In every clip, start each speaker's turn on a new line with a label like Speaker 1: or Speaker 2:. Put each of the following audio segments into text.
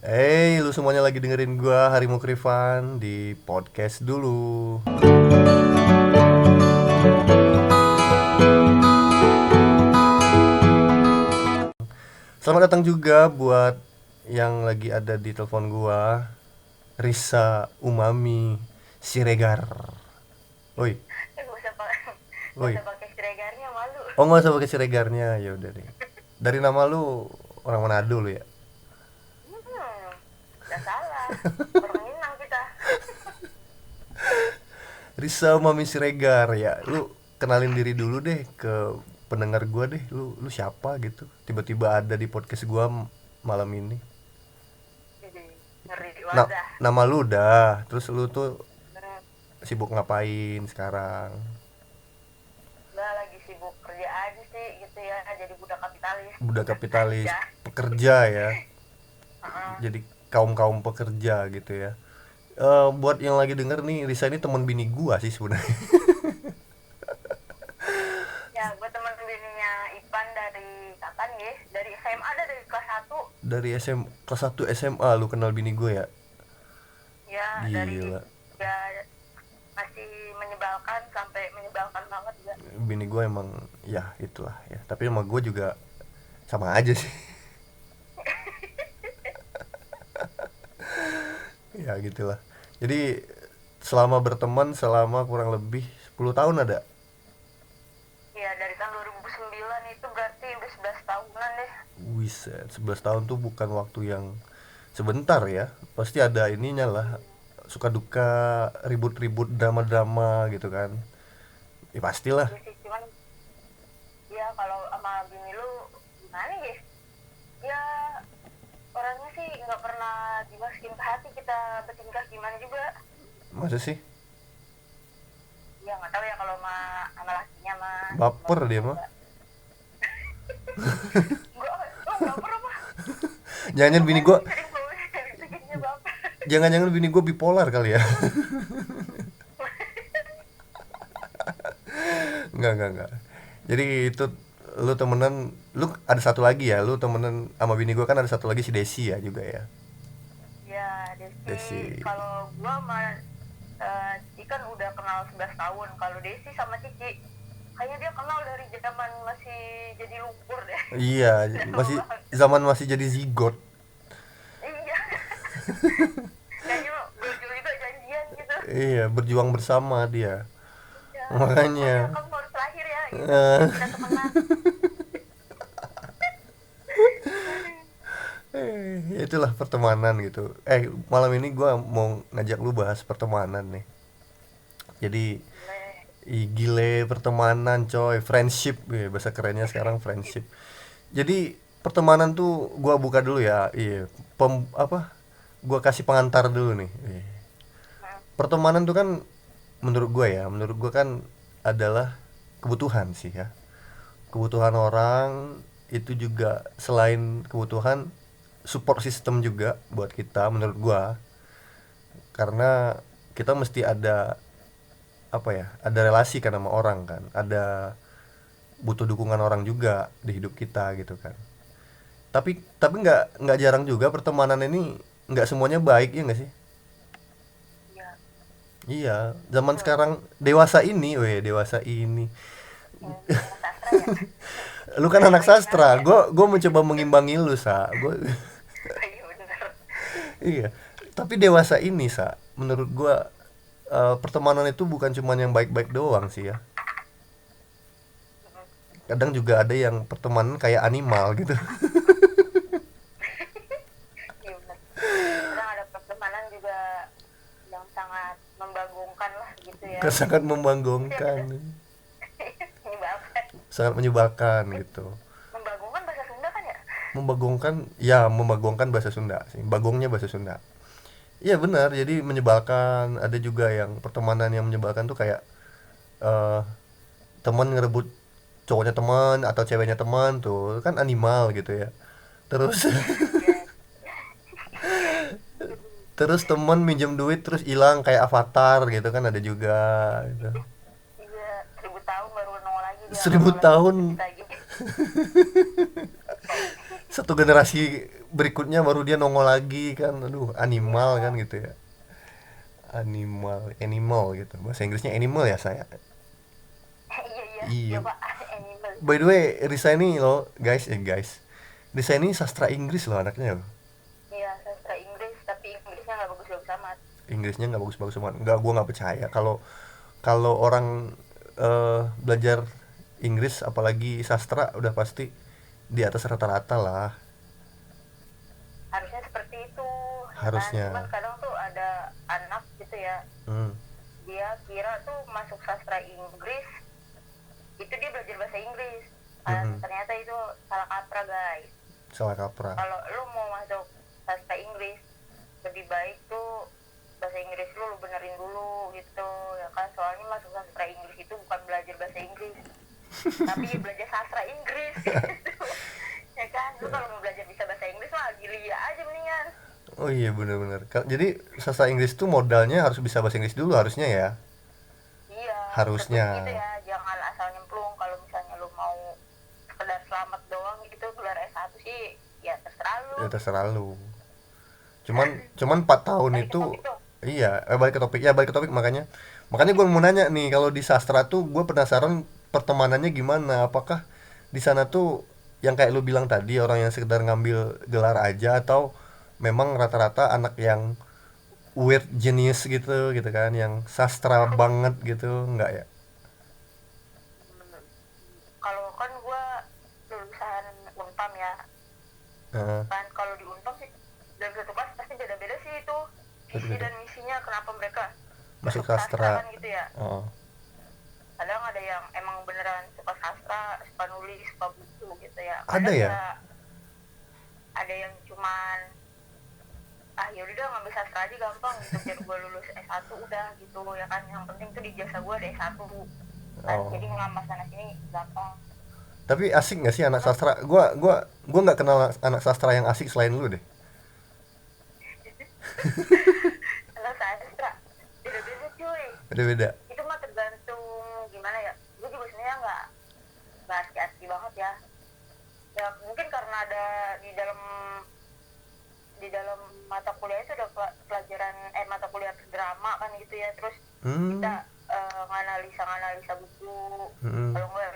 Speaker 1: Lu semuanya lagi dengerin gua Hari Mukrifan di podcast dulu. Selamat datang juga buat yang lagi ada di telepon gua, Risa Umami Siregar. Oi,
Speaker 2: Gak usah pakai gak
Speaker 1: oi.
Speaker 2: usah pakai Siregarnya, malu.
Speaker 1: Oh, nggak usah pakai Siregarnya, ya udah deh. Dari nama lu orang Manado lu ya?
Speaker 2: Gak salah, orang Minang kita.
Speaker 1: Risa Umami Siregar ya. Lu kenalin diri dulu deh ke pendengar gua deh. Lu siapa gitu? Tiba-tiba ada di podcast gua malam ini.
Speaker 2: Jadi ngeri
Speaker 1: Nah,
Speaker 2: wadah.
Speaker 1: nama lu udah, terus lu tuh
Speaker 2: Hmm,
Speaker 1: sibuk ngapain sekarang?
Speaker 2: Gak lagi sibuk kerja aja sih gitu ya, jadi budak kapitalis.
Speaker 1: Budak kapitalis,
Speaker 2: Aja.
Speaker 1: pekerja ya.
Speaker 2: Heeh.
Speaker 1: Jadi kaum-kaum pekerja gitu ya. Buat yang lagi denger nih, Risa ini teman bini gua sih sebenarnya.
Speaker 2: Ya, gue teman bininya Ipan dari kapan ya? Dari SMA, ada dari kelas 1.
Speaker 1: Dari kelas 1 SMA lu kenal bini gua ya?
Speaker 2: Ya, dari
Speaker 1: Gila.
Speaker 2: ya masih menyebalkan sampai menyebalkan banget juga.
Speaker 1: Bini gua emang ya itulah ya. Tapi sama gua juga sama aja sih. Ya gitulah. Jadi selama berteman selama kurang lebih 10 tahun ada.
Speaker 2: Ya, dari tahun 2009 itu berarti udah 11 tahunan deh.
Speaker 1: Wiset, 11 tahun tuh bukan waktu yang sebentar ya. Pasti ada ininya lah. Suka duka, ribut-ribut, drama-drama gitu kan. Ya pastilah.
Speaker 2: Iya sih, cuman ya kalau sama bini lu gimana ya, ya orangnya sih nggak pernah dimasukin ke hati kita bertingkah gimana juga.
Speaker 1: Masa sih?
Speaker 2: Ya nggak tahu ya, kalau sama lakinya mah
Speaker 1: Baper dia mah.
Speaker 2: enggak. Gua nggak pernah mah.
Speaker 1: Jangan-jangan bini gua,
Speaker 2: Sering bawa bikinnya baper.
Speaker 1: jangan-jangan bini gua bipolar kali ya. Enggak. Jadi itu lu temenan, lu ada satu lagi ya, lu temenan sama bini gua kan ada satu lagi si Desi ya juga ya.
Speaker 2: Ya Desi,
Speaker 1: Desi.
Speaker 2: kalau gua sama Cici kan udah kenal 11 tahun. Kalau Desi sama Cici kayaknya dia kenal dari zaman masih jadi lumpur deh.
Speaker 1: Iya,
Speaker 2: Udah lama
Speaker 1: masih
Speaker 2: banget.
Speaker 1: zaman masih jadi zigot.
Speaker 2: Iya, kayaknya berdua juga janjian gitu.
Speaker 1: Iya, berjuang bersama dia.
Speaker 2: Ya, pokoknya
Speaker 1: Makanya
Speaker 2: kamu harus lahir ya gitu
Speaker 1: eh,
Speaker 2: biar kita temenan.
Speaker 1: ya itulah pertemanan gitu. Malam ini gua mau ngajak lu bahas pertemanan nih. Jadi
Speaker 2: Boleh.
Speaker 1: gile pertemanan coy, friendship ya, bahasa kerennya sekarang friendship. Jadi pertemanan tuh gua buka dulu ya. Iya, gua kasih pengantar dulu nih. Iya.
Speaker 2: Nah,
Speaker 1: Pertemanan tuh kan menurut gua kan adalah kebutuhan sih ya. Kebutuhan orang itu juga selain kebutuhan support system juga buat kita menurut gua, karena kita mesti ada apa ya, ada relasi kan sama orang kan, ada butuh dukungan orang juga di hidup kita gitu kan. Tapi nggak jarang juga pertemanan ini nggak semuanya baik ya nggak sih?
Speaker 2: iya.
Speaker 1: Iya, zaman
Speaker 2: Tuh,
Speaker 1: sekarang dewasa ini, dewasa ini.
Speaker 2: anak sastra ya.
Speaker 1: Lu kan anak
Speaker 2: Baik sekali
Speaker 1: sastra,
Speaker 2: ya.
Speaker 1: gue mencoba mengimbangi lu gue.
Speaker 2: Oh, iya benar.
Speaker 1: Iya, tapi dewasa ini menurut gue pertemanan itu bukan cuma yang baik-baik doang sih ya. Kadang juga ada yang pertemanan kayak animal gitu.
Speaker 2: Iya benar. Kadang ada pertemanan juga yang sangat membagongkan lah gitu ya.
Speaker 1: Sangat
Speaker 2: Itu yang bisa
Speaker 1: membanggakan,
Speaker 2: menyebalkan.
Speaker 1: sangat menyebalkan gitu.
Speaker 2: Membagongkan bahasa Sunda kan ya?
Speaker 1: Membagongkan bahasa Sunda sih, bagongnya bahasa Sunda. Iya benar, jadi menyebalkan. Ada juga yang pertemanan yang menyebalkan tuh kayak eh teman ngerebut cowoknya teman atau ceweknya teman, tuh kan animal gitu ya. Terus
Speaker 2: Iya.
Speaker 1: terus teman minjem duit terus hilang kayak avatar gitu kan, ada juga gitu.
Speaker 2: Iya, 1000 tahun baru nongol lagi dia,
Speaker 1: Seribu
Speaker 2: nongol lagi
Speaker 1: tahun
Speaker 2: ditagih.
Speaker 1: satu generasi berikutnya baru dia nongol lagi kan, aduh animal kan
Speaker 2: Iya.
Speaker 1: gitu ya, animal gitu, bahasa Inggrisnya animal ya saya.
Speaker 2: Iya iya iya
Speaker 1: Iya.
Speaker 2: pak, animal.
Speaker 1: By the way, Risa ini loh guys, Risa ini sastra Inggris loh anaknya loh.
Speaker 2: Iya sastra Inggris, tapi Inggrisnya nggak bagus-bagus amat.
Speaker 1: Inggrisnya nggak bagus-bagus banget, nggak, gua nggak percaya kalau kalau orang belajar Inggris apalagi sastra udah pasti di atas rata-rata lah,
Speaker 2: Harusnya seperti itu, ya kan? Cuman
Speaker 1: harusnya.
Speaker 2: kadang tuh ada anak gitu ya,
Speaker 1: Hmm.
Speaker 2: dia kira tuh masuk sastra Inggris itu dia belajar bahasa Inggris, kan
Speaker 1: Mm-mm.
Speaker 2: ternyata itu salah kaprah guys.
Speaker 1: Salah kaprah.
Speaker 2: Kalau lu mau masuk sastra Inggris, lebih baik tuh bahasa Inggris lu benerin dulu gitu ya kan, soalnya masuk sastra Inggris itu bukan belajar bahasa Inggris tapi belajar sastra Inggris gitu. Ya kan, lu kalau mau belajar bisa bahasa Inggris mah Gilia aja mendingan.
Speaker 1: Oh iya benar-benar. Jadi sastra Inggris tuh modalnya harus bisa bahasa Inggris dulu harusnya ya.
Speaker 2: Iya, menurut gue
Speaker 1: Harusnya.
Speaker 2: sih gitu ya, jangan asal nyemplung. Kalau misalnya lu mau sekedar selamat doang gitu gelar S1 sih ya terserah lu.
Speaker 1: Ya terserah lu. Cuman 4 tahun
Speaker 2: Balik ke
Speaker 1: itu,
Speaker 2: topik dong.
Speaker 1: iya, balik ke topik. Ya balik ke topik, makanya. Makanya gue mau nanya nih, kalau di sastra tuh gue penasaran pertemanannya gimana? Apakah di sana tuh yang kayak lu bilang tadi orang yang sekedar ngambil gelar aja, atau memang rata-rata anak yang weird genius gitu kan, yang sastra banget gitu, enggak ya?
Speaker 2: Hmm, kalau kan gue lulusan Unpam ya,
Speaker 1: Heeh,
Speaker 2: kan kalau di Unpam sih dalam satu kelas pasti beda-beda sih itu visi
Speaker 1: beda-beda.
Speaker 2: dan misinya kenapa mereka
Speaker 1: Masuk
Speaker 2: masuk sastra
Speaker 1: sastra.
Speaker 2: kan gitu ya.
Speaker 1: Oh,
Speaker 2: Kadang ada yang emang beneran suka sastra, suka nulis, suka buku gitu ya.
Speaker 1: ada
Speaker 2: Kadang
Speaker 1: ya?
Speaker 2: ya ada yang cuman ah ya udah ngambil sastra aja gampang gitu biar gue lulus S1 udah gitu ya kan, yang penting tuh di jasa gue ada S1 kan,
Speaker 1: Oh.
Speaker 2: jadi ngelamar sana sini gampang.
Speaker 1: Tapi asik nggak sih anak
Speaker 2: Cuman
Speaker 1: sastra? Gua nggak kenal anak sastra yang asik selain lu deh.
Speaker 2: kalau sastra beda-beda cuy,
Speaker 1: Beda-beda.
Speaker 2: itu mah tergantung gimana ya. Gue juga sebenarnya nggak asli-asli banget ya, ya mungkin karena ada di dalam mata kuliah itu ada pelajaran mata kuliah drama kan gitu ya, terus
Speaker 1: Hmm.
Speaker 2: kita nganalisa buku,
Speaker 1: Hmm.
Speaker 2: kalau nggak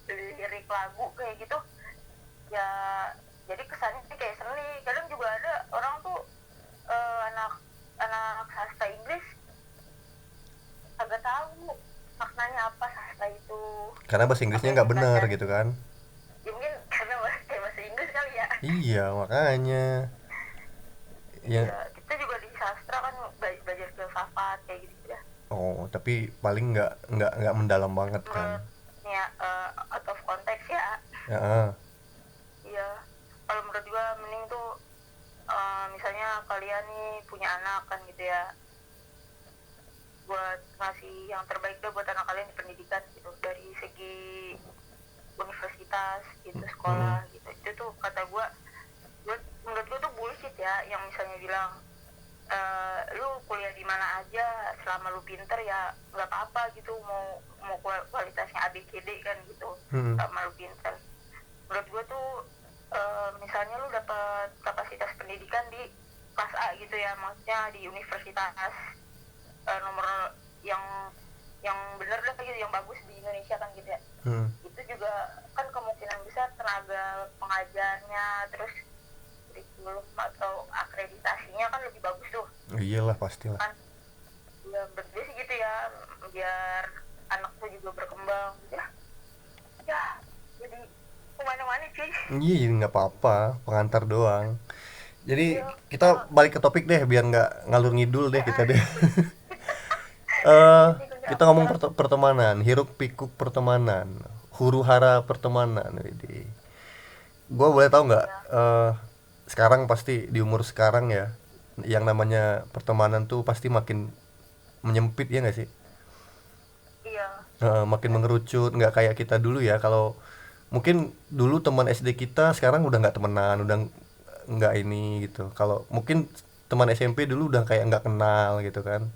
Speaker 2: lirik lagu kayak gitu ya, jadi kesannya kayak seni. Kadang juga ada orang tuh anak anak sastra Inggris agak tahu maknanya apa sastra itu,
Speaker 1: Karena bahasa
Speaker 2: apa
Speaker 1: Inggrisnya
Speaker 2: yang
Speaker 1: nggak bener
Speaker 2: dipelajari.
Speaker 1: gitu kan?
Speaker 2: Ya mungkin karena bahasa Inggris kali ya.
Speaker 1: Iya, makanya. Ya.
Speaker 2: Iya, kita juga di sastra kan belajar filsafat kayak gitu ya.
Speaker 1: Oh, tapi paling nggak mendalam banget kan?
Speaker 2: Menurut ya out of context ya.
Speaker 1: Ya. Ah.
Speaker 2: Iya, kalau menurut gua mending tuh misalnya kalian nih punya anak kan gitu ya, buat ngasih yang terbaik deh buat anak kalian di pendidikan gitu, dari segi universitas gitu,
Speaker 1: Hmm.
Speaker 2: sekolah gitu. Itu tuh kata gua menurut gua tuh bullshit ya yang misalnya bilang lu kuliah di mana aja selama lu pinter ya nggak apa-apa gitu, mau kualitasnya ABCD kan gitu,
Speaker 1: Hmm.
Speaker 2: selama lu pinter. Menurut gue tuh misalnya lu dapat kapasitas pendidikan di kelas A gitu ya, maksudnya di universitas nomor yang yang bener lah gitu, yang bagus di Indonesia kan gitu ya,
Speaker 1: Hmm.
Speaker 2: itu juga kan kemungkinan besar tenaga pengajarnya, terus kurikulum atau akreditasinya kan lebih bagus tuh
Speaker 1: Iyalah pastilah.
Speaker 2: kan. Ya menurut gue sih gitu ya, biar anak tuh juga berkembang ya. Ya jadi kemana-mana cuy.
Speaker 1: Iya, jadi nggak apa-apa, pengantar doang. Jadi
Speaker 2: Iya,
Speaker 1: kita balik ke topik deh, biar nggak ngalur ngidul deh kita deh.
Speaker 2: jadi gue
Speaker 1: Kita ngomong
Speaker 2: apa.
Speaker 1: pertemanan, hiruk pikuk pertemanan, huru hara pertemanan. Jadi, gua boleh tahu nggak?
Speaker 2: Ya
Speaker 1: Sekarang pasti di umur sekarang ya, yang namanya pertemanan tuh pasti makin menyempit ya nggak sih?
Speaker 2: iya
Speaker 1: Makin mengerucut, nggak kayak kita dulu ya. Kalau mungkin dulu teman SD kita sekarang udah nggak temenan, udah nggak ini gitu. Kalau mungkin teman SMP dulu udah kayak nggak kenal gitu kan.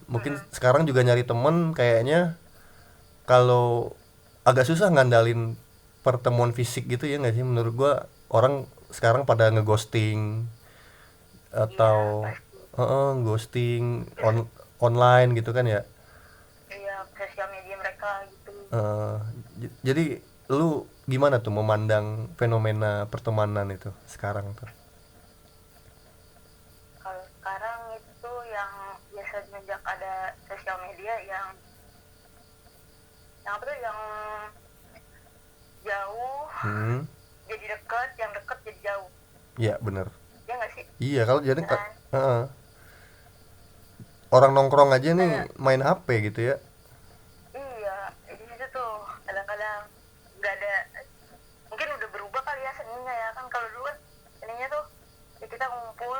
Speaker 1: Mungkin sekarang juga nyari temen kayaknya kalau agak susah ngandalin pertemuan fisik gitu ya nggak sih? Menurut gua orang sekarang pada ngeghosting
Speaker 2: Iya
Speaker 1: atau
Speaker 2: pasti.
Speaker 1: ghosting online gitu kan ya.
Speaker 2: Iya, sosial media mereka gitu.
Speaker 1: Eh, jadi lu gimana tuh memandang fenomena pertemanan itu sekarang tuh?
Speaker 2: Kalau sekarang itu yang biasa sejak ada sosial media yang apa tuh yang jauh
Speaker 1: Hmm,
Speaker 2: jadi deket, yang deket jadi jauh.
Speaker 1: iya bener.
Speaker 2: Ya nggak sih?
Speaker 1: Iya kalau jadi
Speaker 2: Ya kan?
Speaker 1: orang nongkrong aja nih
Speaker 2: Kayak
Speaker 1: main HP gitu ya.
Speaker 2: iya, di situ tuh kadang-kadang nggak ada, mungkin udah berubah kali ya seninya ya kan. Kalau dulu kan seninya tuh ya kita ngumpul,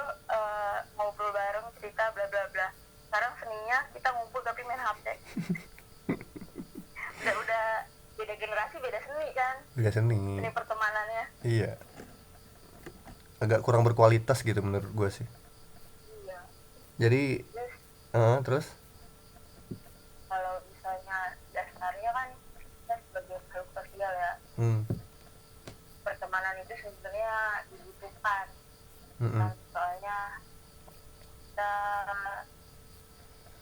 Speaker 2: ngobrol bareng, cerita bla bla bla. Sekarang seninya kita ngumpul tapi main HP. Udah beda generasi, beda seni kan,
Speaker 1: Beda seni.
Speaker 2: seni pertemanannya.
Speaker 1: Iya, agak kurang berkualitas gitu menurut gue sih.
Speaker 2: Iya.
Speaker 1: Jadi
Speaker 2: Terus
Speaker 1: terus
Speaker 2: kalau misalnya dasarnya kan kita sebagai makhluk sosial ya,
Speaker 1: hmm,
Speaker 2: pertemanan itu sebenarnya dibutuhkan
Speaker 1: mm-mm.
Speaker 2: kan, soalnya kita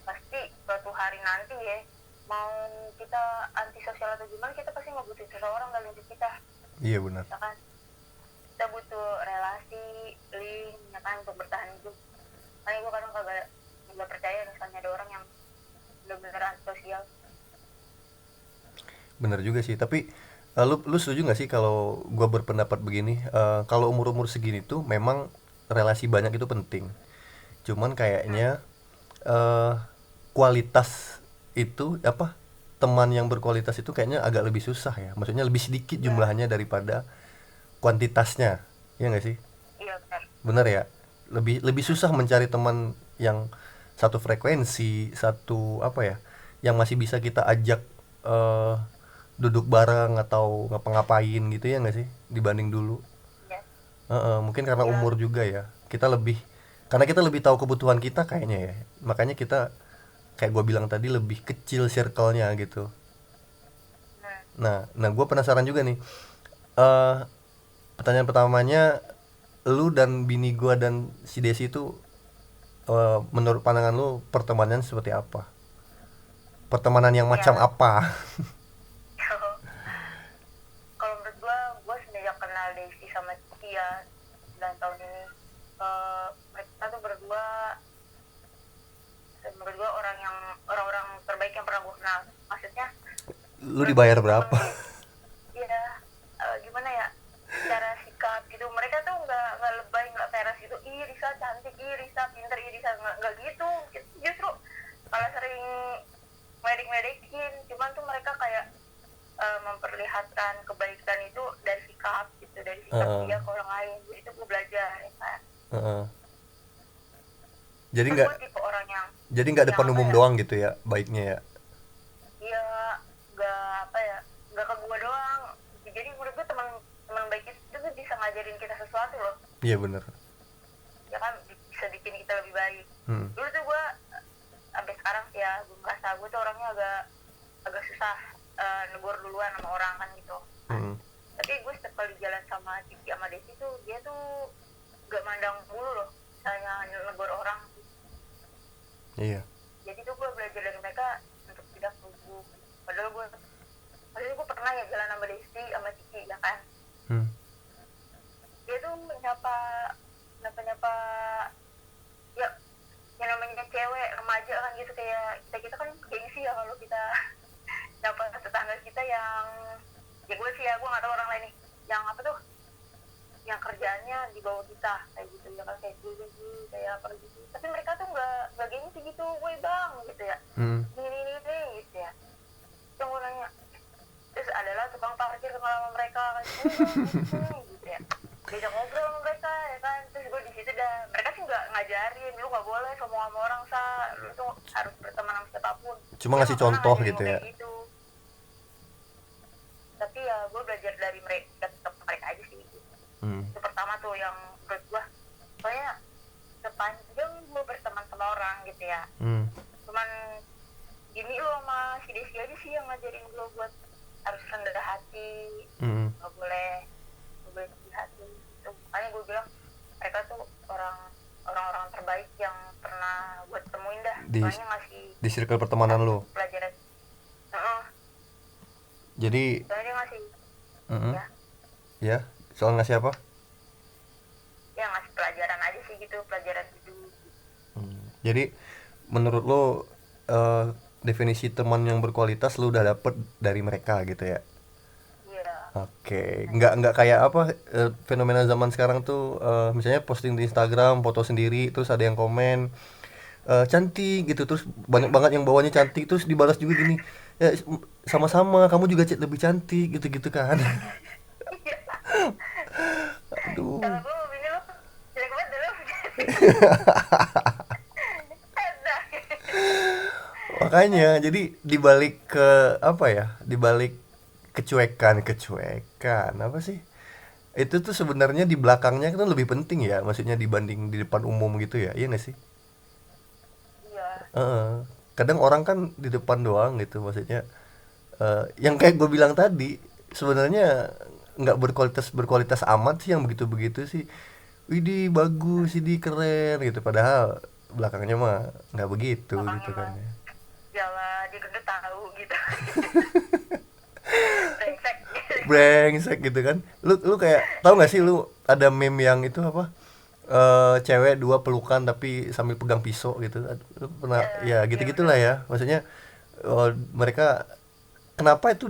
Speaker 2: pasti suatu hari nanti ya, mau kita antisosial atau gimana, kita pasti ngebutuhin seseorang dalam hidup kita,
Speaker 1: Iya benar.
Speaker 2: ya kan. Kita butuh relasi, link, ya kan, untuk bertahan hidup. Makanya gue kadang nggak percaya misalnya ada orang yang benar-benar antisosial.
Speaker 1: Benar juga sih, tapi lu setuju nggak sih kalau gue berpendapat begini? Kalau umur-umur segini tuh memang relasi banyak itu penting. Cuman
Speaker 2: Hmm,
Speaker 1: kayaknya eh kualitas itu apa? Teman yang berkualitas itu kayaknya agak lebih susah ya. Maksudnya lebih sedikit
Speaker 2: iya,
Speaker 1: jumlahnya daripada kuantitasnya. Iya nggak sih?
Speaker 2: iya benar.
Speaker 1: Bener ya? Lebih lebih
Speaker 2: Hmm,
Speaker 1: susah mencari teman yang satu frekuensi, satu apa ya? Yang masih bisa kita ajak eh duduk bareng atau ngapa-ngapain gitu ya nggak sih? Dibanding dulu.
Speaker 2: iya,
Speaker 1: Mungkin karena
Speaker 2: iya,
Speaker 1: umur juga ya. Kita lebih karena kita lebih tahu kebutuhan kita kayaknya ya. Makanya kita kayak gue bilang tadi lebih kecil circle-nya gitu.
Speaker 2: hmm,
Speaker 1: Nah, gue penasaran juga nih. eh Pertanyaan pertamanya, lu dan bini gue dan si Desi itu menurut pandangan lu pertemanan seperti apa? Pertemanan yang macam
Speaker 2: ya.
Speaker 1: apa?
Speaker 2: Kalau menurut gue semenjak kenal Desi sama Ciki ya 9 tahun ini, mereka tuh berdua menurut gue orang-orang terbaik yang pernah gue kenal. Maksudnya
Speaker 1: Lu
Speaker 2: menurut gue
Speaker 1: dibayar
Speaker 2: tuh temen,
Speaker 1: berapa?
Speaker 2: ya, gimana ya, cara sikap gitu mereka tuh nggak lebay, nggak peres gitu. Ih Risa cantik, ih Risa pinter, ih Risa nggak gitu. Justru malah sering medik-medikin. Cuman tuh mereka kayak memperlihatkan kebaikan itu dari sikap gitu, dari sikap
Speaker 1: Heeh,
Speaker 2: dia ke orang lain. Jadi itu gue belajar ya kan.
Speaker 1: heeh. Jadi
Speaker 2: Kan
Speaker 1: nggak
Speaker 2: gue tipe orang
Speaker 1: jadi nggak
Speaker 2: yang
Speaker 1: depan
Speaker 2: apa
Speaker 1: umum
Speaker 2: ya,
Speaker 1: doang gitu ya baiknya ya.
Speaker 2: dia nggak apa ya, nggak ke gue doang. Jadi menurut gue teman teman baik itu tuh bisa ngajarin kita sesuatu loh,
Speaker 1: Iya bener.
Speaker 2: ya kan, bisa bikin kita lebih baik.
Speaker 1: Hmm.
Speaker 2: Dulu tuh gue sampai sekarang sih ya, gue merasa gue tuh orangnya agak agak susah negur duluan sama orang kan gitu kan.
Speaker 1: Hmm.
Speaker 2: Tapi gue setiap kali jalan sama Cici sama Desi tuh dia tuh gak mandang mulu loh misalnya negur orang.
Speaker 1: Iya.
Speaker 2: Jadi tuh gue belajar dari mereka untuk tidak gugup. Padahal gue pernah ya jalan sama Desi sama Cici ya kan.
Speaker 1: Hmm.
Speaker 2: Dia tuh nyapa nyapa nyapa ya, yang namanya cewek remaja kan gitu, kayak kita kan gengsi ya kalau kita nyapa tetangga kita yang, ya gue sih ya, gue nggak tahu orang lain nih, yang apa tuh, yang kerjaannya di bawah kita kayak gitu ya kan, kayak dulu kayak apa gitu. Tapi mereka tuh nggak gengsi gitu, gue bang gitu ya,
Speaker 1: Hmm.
Speaker 2: ini gitu ya. Yang gue nanya, terus adalah tukang parkir kenal sama mereka kan, ini gitu ya, diajak ngobrol sama mereka ya kan. Terus gue di situ dah, mereka sih nggak ngajarin lu nggak boleh ngomong sama orang, lu tuh harus berteman sama siapapun.
Speaker 1: Cuma
Speaker 2: Dia
Speaker 1: ngasih
Speaker 2: nggak pernah
Speaker 1: contoh
Speaker 2: ngajarin
Speaker 1: gitu
Speaker 2: gue
Speaker 1: ya.
Speaker 2: kayak gitu. Tapi ya gue belajar dari mereka, tetap mereka aja sih.
Speaker 1: Hmm.
Speaker 2: Itu pertama tuh yang menurut gue, soalnya sepanjang gue berteman sama orang gitu ya,
Speaker 1: Hmm.
Speaker 2: cuman gini lo sama si Desi aja sih yang ngajarin gue buat harus rendah hati,
Speaker 1: Mm.
Speaker 2: nggak boleh kecil hati itu. Makanya gue bilang mereka tuh orang-orang terbaik yang pernah gue temuin dah,
Speaker 1: di
Speaker 2: soalnya
Speaker 1: di circle pertemanan
Speaker 2: ngasih
Speaker 1: lo.
Speaker 2: pelajaran. Heeh,
Speaker 1: Jadi,
Speaker 2: soalnya dia ngasih,
Speaker 1: mm,
Speaker 2: ya
Speaker 1: ya, soal ngasih apa?
Speaker 2: ya ngasih pelajaran aja sih gitu, pelajaran hidup.
Speaker 1: Jadi menurut lo, eh, definisi teman yang berkualitas lo udah dapet dari mereka gitu ya?
Speaker 2: Iya,
Speaker 1: Oke,
Speaker 2: nah
Speaker 1: nggak kayak apa, fenomena zaman sekarang tuh, misalnya posting di Instagram foto sendiri terus ada yang komen, cantik gitu, terus banyak banget yang bawahnya cantik terus dibalas juga gini, ya sama-sama kamu juga lebih cantik gitu-gitu kan.
Speaker 2: iya.
Speaker 1: Aduh.
Speaker 2: Kalau gue mau bini lo jelek banget dulu. Ada.
Speaker 1: Makanya jadi dibalik ke apa ya, dibalik kecuekan apa sih, itu tuh sebenarnya di belakangnya kan lebih penting ya, maksudnya dibanding di depan umum gitu ya, iya nggak sih?
Speaker 2: Iya,
Speaker 1: Heeh. Kadang orang kan di depan doang gitu, maksudnya yang kayak gue bilang tadi sebenarnya nggak berkualitas berkualitas amat sih yang begitu begitu sih. Widih bagus, widih keren gitu, padahal belakangnya mah nggak begitu
Speaker 2: makanya
Speaker 1: gitu kan
Speaker 2: mah
Speaker 1: ya.
Speaker 2: jalan dia udah tahu gitu. Brengsek.
Speaker 1: Brengsek gitu kan. Lu kayak tahu nggak sih, lu ada meme yang itu apa, cewek dua pelukan tapi sambil pegang pisau gitu. Lu pernah ya gitu
Speaker 2: Iya benar.
Speaker 1: gitulah ya, maksudnya mereka kenapa itu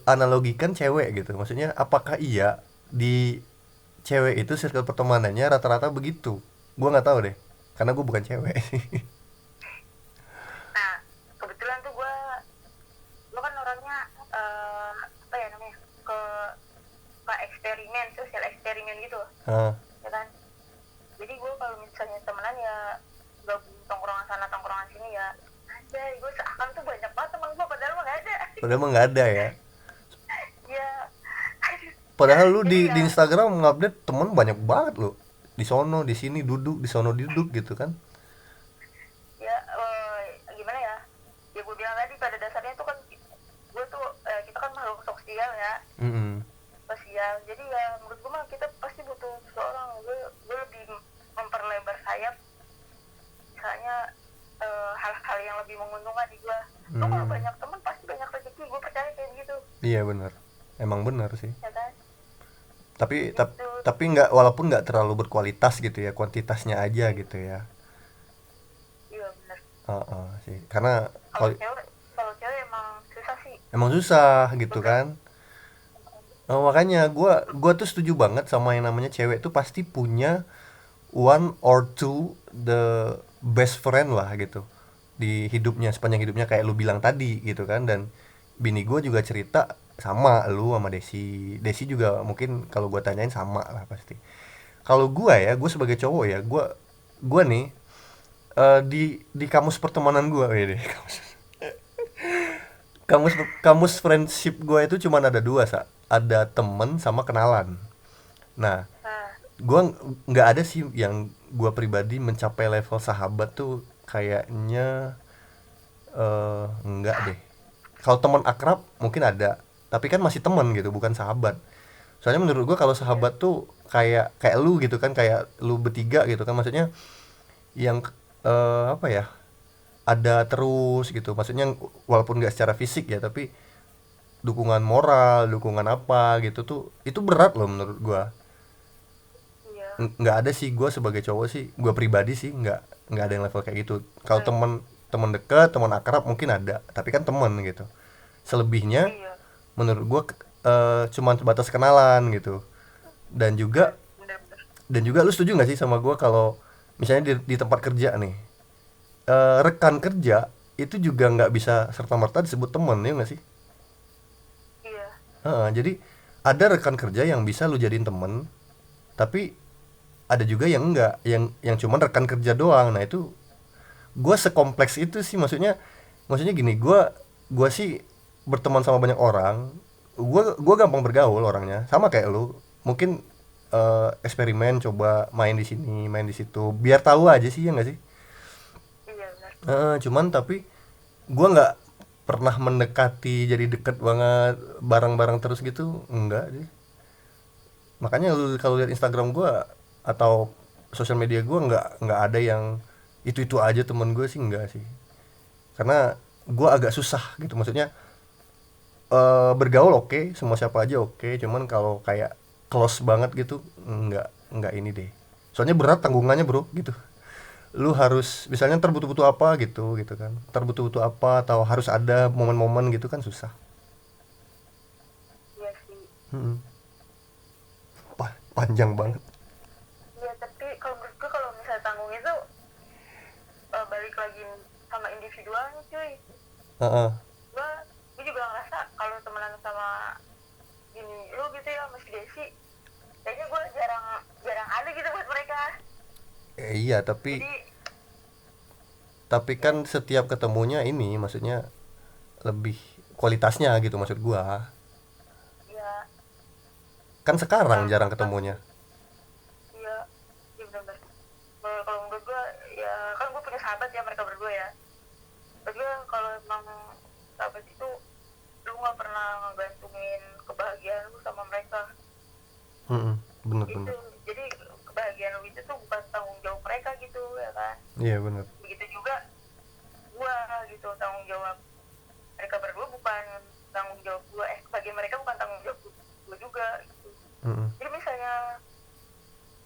Speaker 1: analogikan cewek gitu, maksudnya apakah iya di cewek itu circle pertemanannya rata-rata begitu? Gua nggak tahu deh, karena gue bukan cewek.
Speaker 2: Nah, kebetulan tuh gue kan orangnya apa ya namanya, ke ke eksperimen, sosial eksperimen gitu,
Speaker 1: Ah,
Speaker 2: ya kan. Jadi gue kalau misalnya temenan ya gabung tongkrongan sana tongkrongan sini ya. Anjay, gue seakan tuh banyak banget temen gue, padahal mah gak ada.
Speaker 1: padahal mah nggak ada ya.
Speaker 2: Ya, aduh.
Speaker 1: Padahal lu
Speaker 2: Jadi
Speaker 1: di
Speaker 2: ya,
Speaker 1: Instagram ngupdate temen banyak banget lu. Di sono, di sini duduk, di sono duduk gitu kan.
Speaker 2: ya gimana ya? Ya gue bilang tadi pada dasarnya tuh kan gue tuh kita kan makhluk sosial ya,
Speaker 1: Mm-mm.
Speaker 2: sosial. Jadi ya menurut gue mah kita pasti butuh seorang. Gue lebih memperlebar sayap, misalnya hal-hal yang lebih menguntungkan di gue. Lo kalau
Speaker 1: Hmm,
Speaker 2: banyak teman pasti banyak rezeki, gue percaya kayak gitu,
Speaker 1: iya benar. Emang benar sih.
Speaker 2: ya kan.
Speaker 1: Tapi
Speaker 2: Gitu.
Speaker 1: tapi nggak, walaupun nggak terlalu berkualitas gitu ya, kuantitasnya aja gitu ya.
Speaker 2: Iya benar.
Speaker 1: Heeh, sih. Karena
Speaker 2: kalau
Speaker 1: kalau
Speaker 2: cewek kalau cewek emang susah sih
Speaker 1: emang susah gitu
Speaker 2: beberapa.
Speaker 1: kan. Makanya gua tuh setuju banget sama yang namanya cewek tuh pasti punya one or two the best friend lah gitu di hidupnya, sepanjang hidupnya, kayak lu bilang tadi gitu kan. Dan bini gue juga cerita sama lu sama Desi. Desi juga mungkin kalau gue tanyain sama lah pasti. Kalau gue ya, gue sebagai cowok ya, gue nih, di kamus pertemanan gue ini, kamus friendship gue itu cuma ada dua, ada temen sama kenalan. Nah,
Speaker 2: Nah,
Speaker 1: gue nggak ada sih yang gue pribadi mencapai level sahabat tuh kayaknya, enggak deh. Kalau teman akrab mungkin ada, tapi kan masih teman gitu, bukan sahabat. Soalnya menurut gue kalau
Speaker 2: iya,
Speaker 1: sahabat tuh kayak kayak lu gitu kan, kayak lu bertiga gitu kan, maksudnya yang, apa ya, ada terus gitu, maksudnya walaupun nggak secara fisik ya, tapi dukungan moral, dukungan apa gitu tuh, itu berat loh menurut gue.
Speaker 2: iya.
Speaker 1: Nggak ada sih, gue sebagai cowok sih, gue pribadi sih nggak ada yang level kayak gitu. Kalau
Speaker 2: Hmm,
Speaker 1: teman teman dekat, teman akrab mungkin ada, tapi kan teman gitu. Selebihnya
Speaker 2: iya.
Speaker 1: menurut gue, cuman sebatas kenalan gitu. Dan juga
Speaker 2: Bener-bener.
Speaker 1: dan juga lu setuju nggak sih sama gue kalau misalnya di tempat kerja nih, rekan kerja itu juga nggak bisa serta merta disebut teman, ya nggak sih?
Speaker 2: Iya,
Speaker 1: Jadi ada rekan kerja yang bisa lu jadiin temen, tapi ada juga yang enggak, yang cuman rekan kerja doang. Nah itu gue sekompleks itu sih, maksudnya gini, gue sih berteman sama banyak orang. Gue gampang bergaul orangnya, sama kayak lu mungkin, eksperimen, coba main di sini main di situ biar tahu aja sih, ya nggak sih?
Speaker 2: iya benar.
Speaker 1: Cuman tapi gue nggak pernah mendekati jadi deket banget bareng-bareng terus gitu enggak sih. Makanya lu kalau lihat Instagram gua atau sosial media gua nggak ada yang itu aja temen gue sih, enggak sih. Karena gua agak susah gitu, maksudnya bergaul oke, semua siapa aja oke, cuman kalau kayak close banget gitu enggak ini deh. Soalnya berat tanggungannya, Bro, gitu. Lu harus misalnya ntar butuh-butuh apa gitu kan. Ntar butuh-butuh apa atau harus ada momen-momen gitu kan susah.
Speaker 2: Iya sih.
Speaker 1: Mm-mm. Panjang banget.
Speaker 2: Iya, tapi kalau menurut gue kalau misalnya tanggung itu balik lagi sama individualnya cuy.
Speaker 1: Heeh.
Speaker 2: gue juga ngerasa kalau temenan sama gini lu gitu ya, Mas Desi, kayaknya gue jarang jarang ada gitu buat mereka.
Speaker 1: Iya, tapi
Speaker 2: Jadi
Speaker 1: kan setiap ketemunya ini maksudnya lebih kualitasnya gitu maksud gua.
Speaker 2: ya,
Speaker 1: Kan sekarang
Speaker 2: kalau
Speaker 1: jarang
Speaker 2: menurut gue,
Speaker 1: ketemunya.
Speaker 2: ya, ya benar-benar. Kalau menurut gue, ya kan gue punya sahabat ya, mereka berdua ya. Menurut gue kalau emang sahabat itu lu nggak pernah ngegantungin kebahagiaan lu sama mereka
Speaker 1: Mm-mm.
Speaker 2: gitu.
Speaker 1: Bener-bener.
Speaker 2: Jadi kebahagiaan lu itu tuh bukan tanggung jawab mereka gitu ya kan.
Speaker 1: Iya bener.
Speaker 2: Begitu juga gua gitu, tanggung jawab mereka berdua bukan tanggung jawab gua, bagi mereka bukan tanggung jawab gua juga gitu.
Speaker 1: Mm-mm.
Speaker 2: Jadi misalnya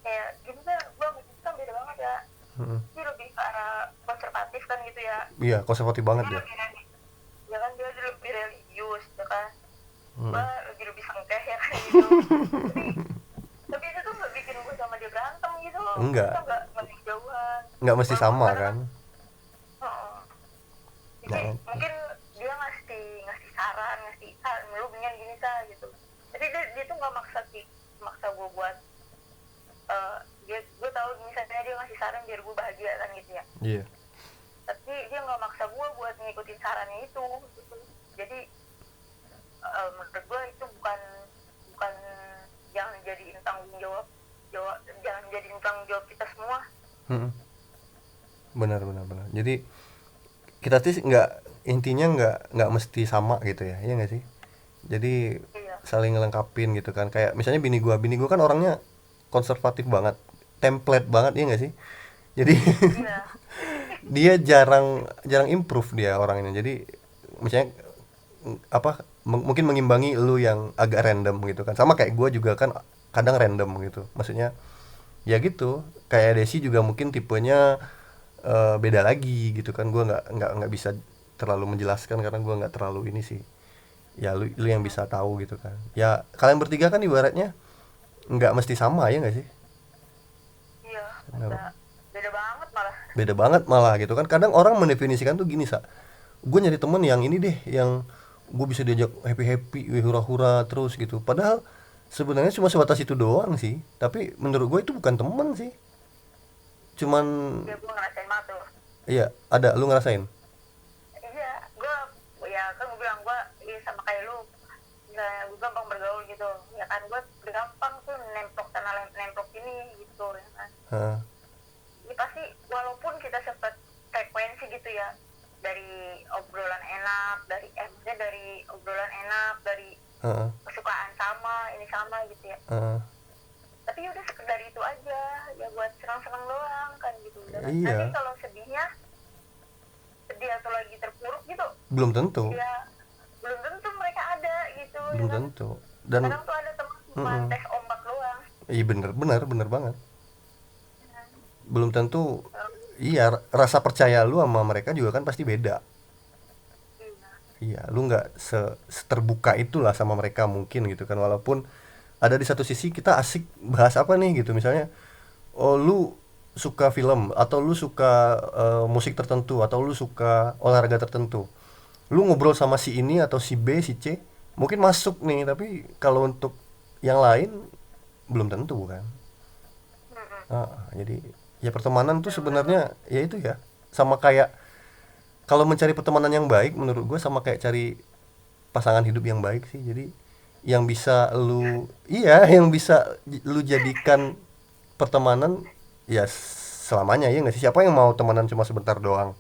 Speaker 2: kayak gini kan, gua sama Jessica beda banget ya.
Speaker 1: Mm-mm.
Speaker 2: Dia lebih ke arah konservatif kan gitu ya.
Speaker 1: Iya, konservatif banget
Speaker 2: Dia
Speaker 1: ya.
Speaker 2: lebih ya kan, dia lebih religius ya kan. Gua
Speaker 1: Mm.
Speaker 2: lebih sengkeh ya kan gitu. Tapi itu tuh nggak bikin gua sama dia berantem gitu loh. Kita
Speaker 1: Enggak,
Speaker 2: nggak jauhan.
Speaker 1: enggak mesti
Speaker 2: Walaupun
Speaker 1: sama
Speaker 2: kadang,
Speaker 1: kan.
Speaker 2: jadi
Speaker 1: Nah,
Speaker 2: mungkin dia ngasih saran, ngasih lu mendingan gini gitu. Tapi dia tuh nggak maksa gue buat gue tahu misalnya dia ngasih saran biar gue bahagia kan gitu ya.
Speaker 1: iya.
Speaker 2: Tapi dia nggak maksa gue buat ngikutin sarannya itu gitu. Jadi menurut gue itu bukan jangan jadiin tanggung jawab jangan jadiin tanggung jawab kita semua.
Speaker 1: Mm-mm. Benar benar benar. Jadi kita sih intinya nggak mesti sama gitu ya, iya nggak sih? Jadi
Speaker 2: Iya,
Speaker 1: saling ngelengkapin gitu kan. Kayak misalnya bini gua kan orangnya konservatif banget, template banget, iya nggak sih? Jadi
Speaker 2: iya,
Speaker 1: dia jarang jarang improve dia orangnya. Jadi misalnya apa mungkin mengimbangi lu yang agak random gitu kan. Sama kayak gua juga kan kadang random gitu. Maksudnya ya gitu. Kayak Desi juga mungkin tipenya beda lagi gitu kan. Gua nggak bisa terlalu menjelaskan karena gua nggak terlalu ini sih. Ya lu yang bisa tahu gitu kan. Ya kalian bertiga kan ibaratnya nggak mesti sama ya nggak sih?
Speaker 2: iya,
Speaker 1: Benar.
Speaker 2: beda banget malah.
Speaker 1: Beda banget malah gitu kan. Kadang orang mendefinisikan tuh gini, gue nyari temen yang ini deh, yang gue bisa diajak happy happy hura-hura terus gitu, padahal sebenarnya cuma sebatas itu doang sih. Tapi menurut gue itu bukan temen sih, cuman
Speaker 2: Ya gue ngerasain banget tuh.
Speaker 1: iya. Ada lu ngerasain?
Speaker 2: Iya, gue ya kan gue bilang gue ya sama kayak lu, misalnya gue gampang bergaul gitu ya kan, gue gampang tuh nempok sana nempok ini gitu ya kan.
Speaker 1: Heeh.
Speaker 2: Ini pasti walaupun kita sempat frekuensi gitu ya, dari obrolan enak, maksudnya dari obrolan enak, dari
Speaker 1: Heeh.
Speaker 2: kesukaan sama, ini sama gitu ya,
Speaker 1: Heeh.
Speaker 2: tapi udah sekedar itu aja ya, buat senang-senang doang kan gitu ya kan. Nanti
Speaker 1: Iya,
Speaker 2: kalau sedih atau lagi terpuruk gitu,
Speaker 1: belum tentu,
Speaker 2: ya belum tentu mereka ada gitu ya
Speaker 1: belum
Speaker 2: kan.
Speaker 1: tentu. Dan
Speaker 2: Kadang tuh ada teman cuma
Speaker 1: mm-mm.
Speaker 2: tes ombak doang.
Speaker 1: Iya bener bener bener banget.
Speaker 2: Ya.
Speaker 1: Belum tentu. Iya, rasa percaya lu sama mereka juga kan pasti beda.
Speaker 2: Iya,
Speaker 1: Iya, lu nggak seterbuka itulah sama mereka mungkin gitu kan. Walaupun ada di satu sisi kita asik bahas apa nih gitu, misalnya oh lu suka film atau lu suka musik tertentu atau lu suka olahraga tertentu, lu ngobrol sama si ini atau si B si C mungkin masuk nih. Tapi kalau untuk yang lain belum tentu kan. Jadi ya pertemanan tuh sebenarnya ya itu ya, sama kayak kalau mencari pertemanan yang baik menurut gue sama kayak cari pasangan hidup yang baik sih. Jadi yang bisa lu iya yang bisa lu jadikan pertemanan ya selamanya, ya nggak sih? Siapa yang mau temenan cuma sebentar doang?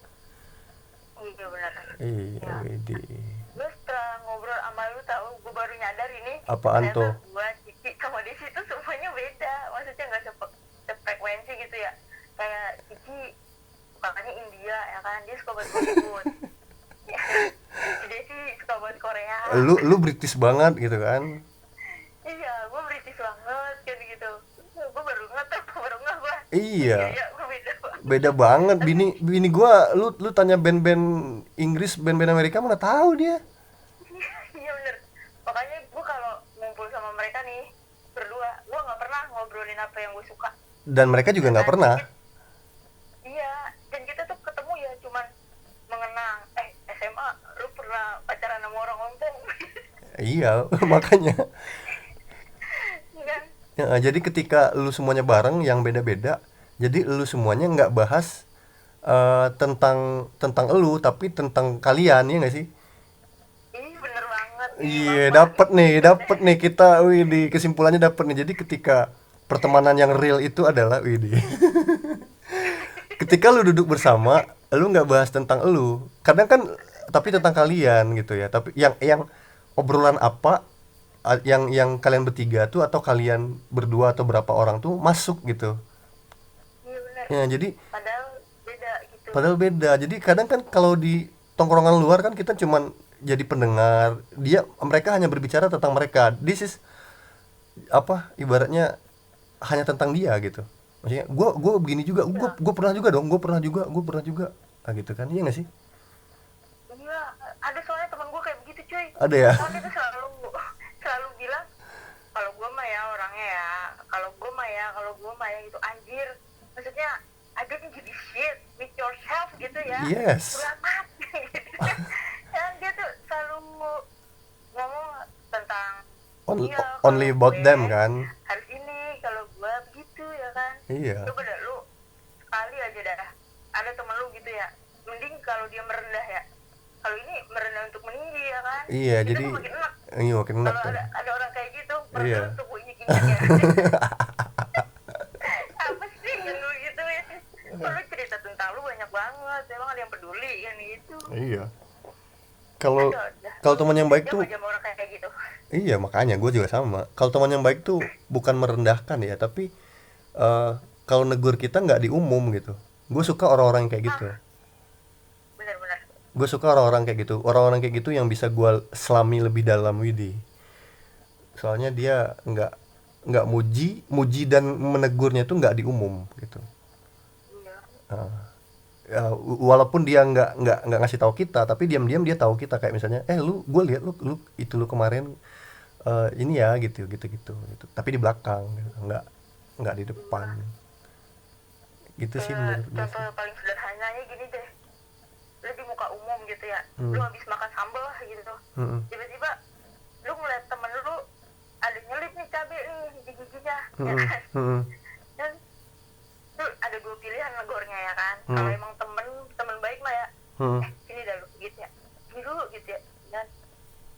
Speaker 2: iya benar.
Speaker 1: Iya,
Speaker 2: Ya,
Speaker 1: Widi.
Speaker 2: gue setelah ngobrol sama lu tahu, gue baru nyadar ini
Speaker 1: Apaan
Speaker 2: ternyata
Speaker 1: tuh?
Speaker 2: gue, Cici sama Desi itu semuanya beda, maksudnya nggak sefrekuensi gitu ya. Kayak Cici sukanya India ya kan, dia suka banget Bollywood. Si Desi suka banget Korea.
Speaker 1: Lu British banget gitu kan?
Speaker 2: Iya, gue British banget kan gitu. Gue baru nggak tuh, baru nggak gue. Iya
Speaker 1: Iya,
Speaker 2: ya, gue beda banget.
Speaker 1: beda banget.
Speaker 2: Tapi
Speaker 1: Bini bini gua, lu tanya band-band Inggris, band-band Amerika mana tahu dia.
Speaker 2: iya bener. Makanya gue kalau ngumpul sama mereka nih berdua, gue nggak pernah ngobrolin apa yang gue suka.
Speaker 1: Dan mereka juga
Speaker 2: Ya
Speaker 1: nggak
Speaker 2: kan?
Speaker 1: pernah.
Speaker 2: Iya, dan kita tuh ketemu ya cuman mengenang, SMA lu pernah pacaran sama orang Hongkong.
Speaker 1: Iya, makanya.
Speaker 2: Iya kan?
Speaker 1: Ya, jadi ketika lu semuanya bareng yang beda-beda, jadi lu semuanya nggak bahas tentang tentang elu, tapi tentang kalian, ya nggak sih?
Speaker 2: Ih bener banget nih
Speaker 1: Iya,
Speaker 2: bapak.
Speaker 1: dapet nih kita, wih, di kesimpulannya dapet nih. Jadi ketika pertemanan yang real itu adalah, wih, ketika lu duduk bersama, lu nggak bahas tentang elu, kadang kan, tapi tentang kalian gitu ya. Tapi yang obrolan apa, yang kalian bertiga tuh atau kalian berdua atau berapa orang tuh masuk gitu.
Speaker 2: Iya bener.
Speaker 1: Ya, jadi
Speaker 2: Padahal beda gitu.
Speaker 1: padahal beda. Jadi kadang kan kalau di tongkrongan luar kan kita cuman jadi pendengar. Mereka hanya berbicara tentang mereka. This is apa, ibaratnya hanya tentang dia gitu. Maksudnya gue begini juga, gue
Speaker 2: Iya,
Speaker 1: gue pernah juga dong, gue pernah juga gitu kan, iya nggak sih?
Speaker 2: iya. Ada soalnya temen gue kayak begitu cuy.
Speaker 1: Ada ya.
Speaker 2: Soalnya dia tuh selalu selalu bilang, kalau gue mah ya orangnya ya, kalau gue mah ya gitu anjir. Maksudnya I don't give a shit with yourself gitu ya.
Speaker 1: Yes.
Speaker 2: Udah amat gitu. Dan dia tuh selalu ngomong tentang iya
Speaker 1: Only
Speaker 2: kalau
Speaker 1: about
Speaker 2: gue
Speaker 1: them kan.
Speaker 2: harus ini, kalau gue begitu ya kan.
Speaker 1: Iya,
Speaker 2: Coba dah lu sekali aja dah ada temen lu gitu ya, mending kalau dia merendah ya, kalau ini merendah untuk meninggi ya kan,
Speaker 1: iya,
Speaker 2: itu
Speaker 1: jadi
Speaker 2: tuh makin enak.
Speaker 1: iya, makin enak
Speaker 2: Kalau
Speaker 1: tuh.
Speaker 2: ada orang kayak gitu merendah
Speaker 1: Iya.
Speaker 2: untuk injek-injek ya. Apa sih yang lu gitu ya, kok lu cerita tentang lu banyak banget, emang ada yang peduli kan gitu.
Speaker 1: Iya. Kalau
Speaker 2: Aduh dah,
Speaker 1: kalau teman yang baik
Speaker 2: jam
Speaker 1: tuh,
Speaker 2: aja sama orang kayak gitu.
Speaker 1: iya, makanya gue juga sama. Kalau teman yang baik tuh bukan merendahkan ya, tapi eh, kalau negur kita nggak di umum gitu. Gue suka orang-orang yang kayak gitu.
Speaker 2: Ah benar-benar.
Speaker 1: Gue suka orang-orang kayak gitu. Orang-orang kayak gitu yang bisa gue selami lebih dalam, Widi. Soalnya dia nggak muji dan menegurnya tuh nggak di umum gitu.
Speaker 2: Iya.
Speaker 1: Ah. Ya, walaupun dia nggak ngasih tahu kita, tapi diam-diam dia tahu kita, kayak misalnya, lu, gue lihat lu itu lu kemarin ini ya, gitu. Tapi di belakang gitu. Nggak di depan, gitu sih
Speaker 2: Kayak
Speaker 1: menurut gue
Speaker 2: contoh
Speaker 1: sih.
Speaker 2: yang paling sederhananya gini deh, lu di muka umum gitu ya, lu
Speaker 1: Hmm.
Speaker 2: habis makan sambal lah gitu,
Speaker 1: Hmm.
Speaker 2: tiba-tiba lu ngeliat temen lu ada nyelip nih cabai nih di giginya ya
Speaker 1: Hmm.
Speaker 2: kan,
Speaker 1: Hmm.
Speaker 2: dan lu ada dua pilihan negornya ya kan, kalau
Speaker 1: Hmm.
Speaker 2: emang temen temen baik mah ya,
Speaker 1: Hmm.
Speaker 2: sini dah lu gitu ya, gini dulu gitu ya, dan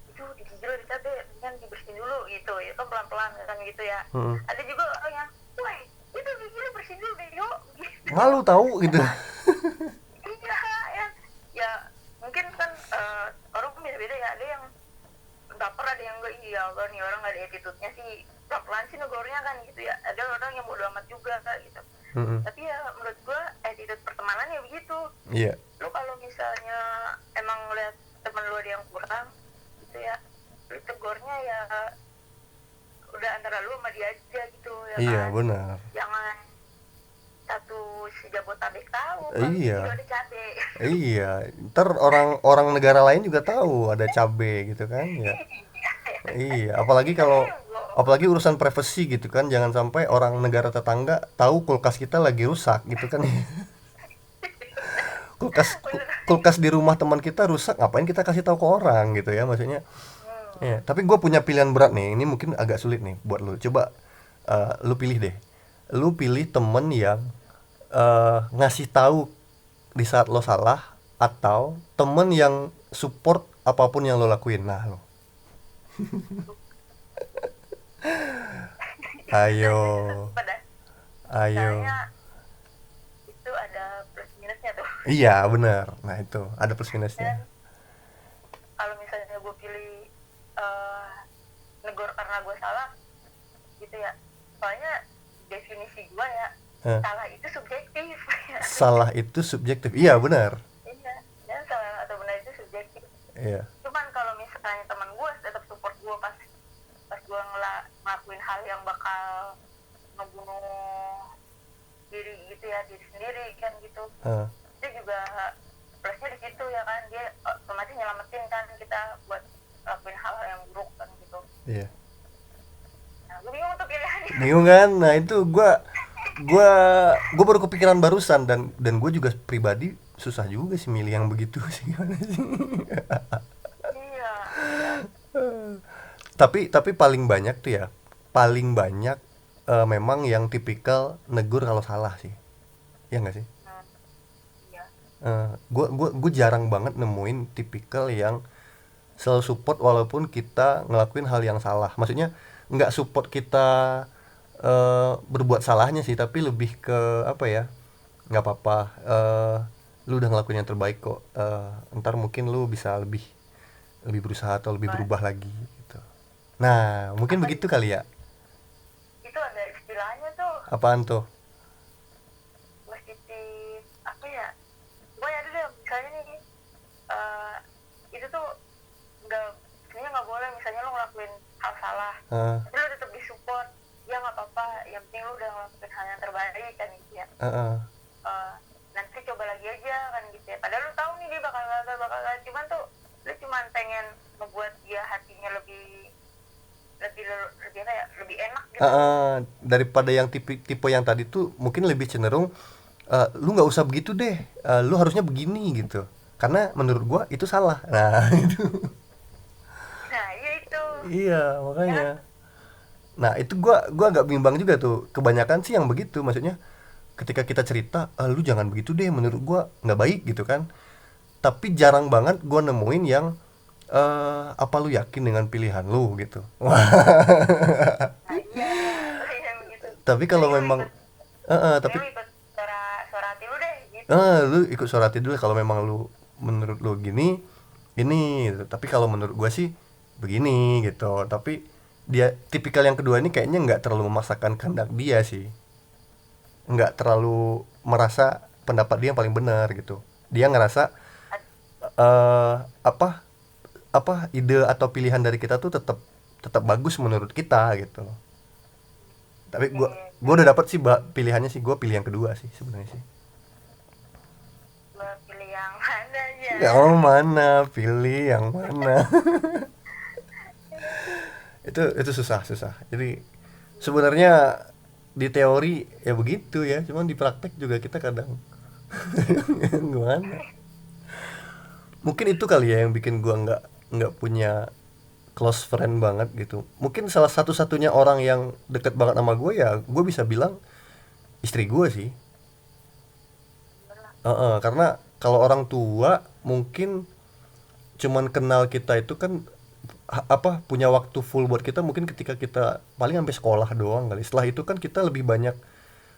Speaker 2: itu di gigi lu ada cabai, dan dibersihin dulu gitu, itu pelan-pelan kan gitu ya.
Speaker 1: Hmm.
Speaker 2: Ada juga orang yang, woi itu gigi lu bersihin dulu deh yuk gitu.
Speaker 1: Malu tahu gitu.
Speaker 2: Iya ya, ya mungkin kan orang kan beda-beda ya, ada yang baper, ada yang enggak, iya Allah nih orang gak ada attitude-nya sih, pelan-pelan sih negornya kan gitu ya, ada orang yang bodo amat juga gitu.
Speaker 1: Hmm.
Speaker 2: Tapi ya menurut gua attitude pertemanan ya begitu,
Speaker 1: Iya,
Speaker 2: lu kalau misalnya emang ngeliat temen lu ada yang kurang gitu ya, lu tegurnya ya udah antara lu sama dia aja gitu ya
Speaker 1: iya,
Speaker 2: kan,
Speaker 1: benar.
Speaker 2: jangan satu sejabotabek tahu kalau di
Speaker 1: Iya,
Speaker 2: situ ada cabe.
Speaker 1: iya. Ntar orang negara lain juga tahu ada cabe gitu kan ya. Iya, apalagi urusan privasi gitu kan, jangan sampai orang negara tetangga tahu kulkas kita lagi rusak gitu kan. kulkas kulkas di rumah teman kita rusak, ngapain kita kasih tahu ke orang gitu ya, maksudnya. Ya, tapi gue punya pilihan berat nih, ini mungkin agak sulit nih buat lu. Coba lu pilih deh. Lu pilih temen yang ngasih tahu di saat lo salah, atau temen yang support apapun yang lo lakuin. Nah, lo. Ayo.
Speaker 2: Pada
Speaker 1: Ayo.
Speaker 2: soalnya itu ada plus minusnya tuh.
Speaker 1: Iya, benar. Nah, itu ada plus
Speaker 2: Dan
Speaker 1: minusnya.
Speaker 2: misalnya gue salah gitu ya, soalnya definisi gue ya,
Speaker 1: Hah?
Speaker 2: salah itu subjektif.
Speaker 1: Salah itu subjektif, iya benar.
Speaker 2: Iya, dan salah atau benar itu subjektif.
Speaker 1: Iya.
Speaker 2: Cuman kalau misalnya teman gue tetap support gue pas pas gue ngelakuin hal yang bakal ngebunuh diri gitu ya, diri sendiri kan gitu,
Speaker 1: Hah.
Speaker 2: dia juga plusnya di situ ya kan, dia otomatis nyelamatin kan kita buat lakuin hal-hal yang buruk kan gitu.
Speaker 1: Iya.
Speaker 2: Nah gue bingung tuh pilihannya.
Speaker 1: Bingung kan? Nah itu gua baru kepikiran barusan, dan gue juga pribadi susah juga sih milih yang begitu sih, gimana sih.
Speaker 2: Iya iya.
Speaker 1: Tapi paling banyak tuh ya, paling banyak memang yang tipikal negur kalau salah sih, ya nggak sih.
Speaker 2: Hmm, iya.
Speaker 1: Gue jarang banget nemuin tipikal yang selalu support walaupun kita ngelakuin hal yang salah. Maksudnya nggak support kita berbuat salahnya sih, tapi lebih ke apa ya, nggak apa-apa, lu udah ngelakuin yang terbaik kok, ntar mungkin lu bisa lebih lebih berusaha atau lebih
Speaker 2: Wah,
Speaker 1: berubah lagi gitu. Nah mungkin
Speaker 2: apa
Speaker 1: begitu kali ya.
Speaker 2: itu ada istilahnya tuh,
Speaker 1: Apaan tuh?
Speaker 2: positif apa ya, gue ada deh misalnya nih, eh, itu tuh nggak, sebenarnya nggak boleh misalnya lo ngelakuin hal salah
Speaker 1: Heeh,
Speaker 2: tapi lo tetap disupport, ya nggak apa-apa, yang penting lo udah ngelakuin hal yang terbaik kan gitu ya.
Speaker 1: heeh.
Speaker 2: Nanti coba lagi aja kan gitu ya, padahal lo tahu nih dia bakal gagal, cuman tuh lo cuman pengen membuat dia hatinya lebih lebih lebih apa ya, lebih enak gitu.
Speaker 1: Daripada yang tipe yang tadi tuh mungkin lebih cenderung, lu nggak usah begitu deh, lu harusnya begini gitu, karena menurut gua itu salah. Nah itu.
Speaker 2: Nah iya itu
Speaker 1: Iya
Speaker 2: ya.
Speaker 1: makanya. Nah itu gua agak bimbang juga tuh, kebanyakan sih yang begitu, maksudnya ketika kita cerita, lu jangan begitu deh, menurut gua nggak baik gitu kan. Tapi jarang banget gua nemuin yang, apa lu yakin dengan pilihan lu gitu.
Speaker 2: Nah iya iya begitu.
Speaker 1: Tapi kalau
Speaker 2: Ini lu
Speaker 1: memang,
Speaker 2: ikut, ini
Speaker 1: tapi
Speaker 2: lu ikut suara suara hati lu deh gitu.
Speaker 1: lu ikut suara hati dulu kalau memang lu, menurut lu gini, ini gitu. Tapi kalau menurut gua sih begini gitu. Tapi dia tipikal yang kedua ini kayaknya nggak terlalu memaksakan kehendak dia sih, nggak terlalu merasa pendapat dia yang paling benar gitu. Dia ngerasa eh apa apa ide atau pilihan dari kita tuh tetap tetap bagus menurut kita gitu. Tapi
Speaker 2: Oke,
Speaker 1: gua udah dapat sih pilihannya sih, gua pilih yang kedua sih sebenarnya sih.
Speaker 2: gue pilih yang mana aja.
Speaker 1: Yang mana? Pilih yang mana? Itu susah susah. Jadi sebenarnya di teori ya begitu ya, cuman di praktek juga kita kadang gimana. Mungkin itu kali ya yang bikin gua nggak punya close friend banget gitu. Mungkin salah satu-satunya orang yang deket banget sama gue ya gue bisa bilang istri gue sih. Karena kalau orang tua mungkin cuman kenal kita itu kan, apa, punya waktu full buat kita mungkin ketika kita paling sampai sekolah doang kali. Setelah itu kan kita lebih banyak,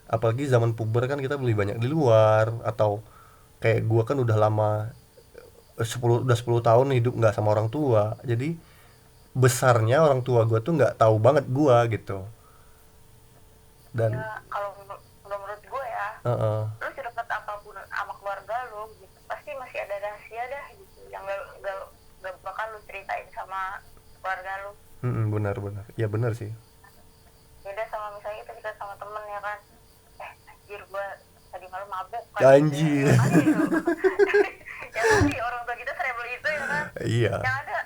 Speaker 1: apalagi zaman puber kan kita lebih banyak di luar, atau kayak gua kan udah lama, 10 tahun hidup nggak sama orang tua. Jadi besarnya orang tua gua tuh nggak tahu banget gua gitu.
Speaker 2: Ya
Speaker 1: Dan
Speaker 2: kalau menurut gue ya,
Speaker 1: heeh,
Speaker 2: lu sedekat apapun sama keluarga lu gitu pasti masih ada rahasia dah gitu yang gak bakal lu ceritain sama keluarga lu.
Speaker 1: benar-benar ya, benar sih.
Speaker 2: Beda sama misalnya kita cerita sama temen ya kan, anjir gue tadi malam mabuk kan gitu ya,
Speaker 1: Anjir.
Speaker 2: yang kali itu yang kali orang tua kita serebel itu ya kan,
Speaker 1: Iya.
Speaker 2: yang ada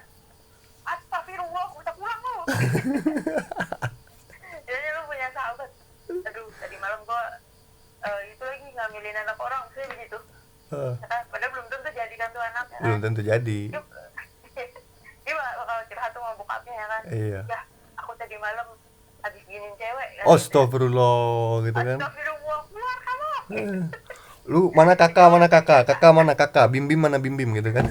Speaker 2: astagfirullah kita pulang lu. Jadi lu punya sahabat, aduh tadi malam gue itu lagi ngambilin anak orang sih begitu.
Speaker 1: Heeh,
Speaker 2: Ya kan? Padahal belum tentu jadikan tuh anaknya
Speaker 1: belum
Speaker 2: kan.
Speaker 1: tentu jadi.
Speaker 2: Dia bakal curhat tuh sama bokapnya ya kan.
Speaker 1: Iya.
Speaker 2: Ya, aku tadi malam habis giniin cewek kan.
Speaker 1: Astagfirullah gitu kan.
Speaker 2: Astagfirullah, keluar kamu.
Speaker 1: Lu mana kakak, mana kakak, kakak mana kakak, bim bim mana bim bim gitu kan.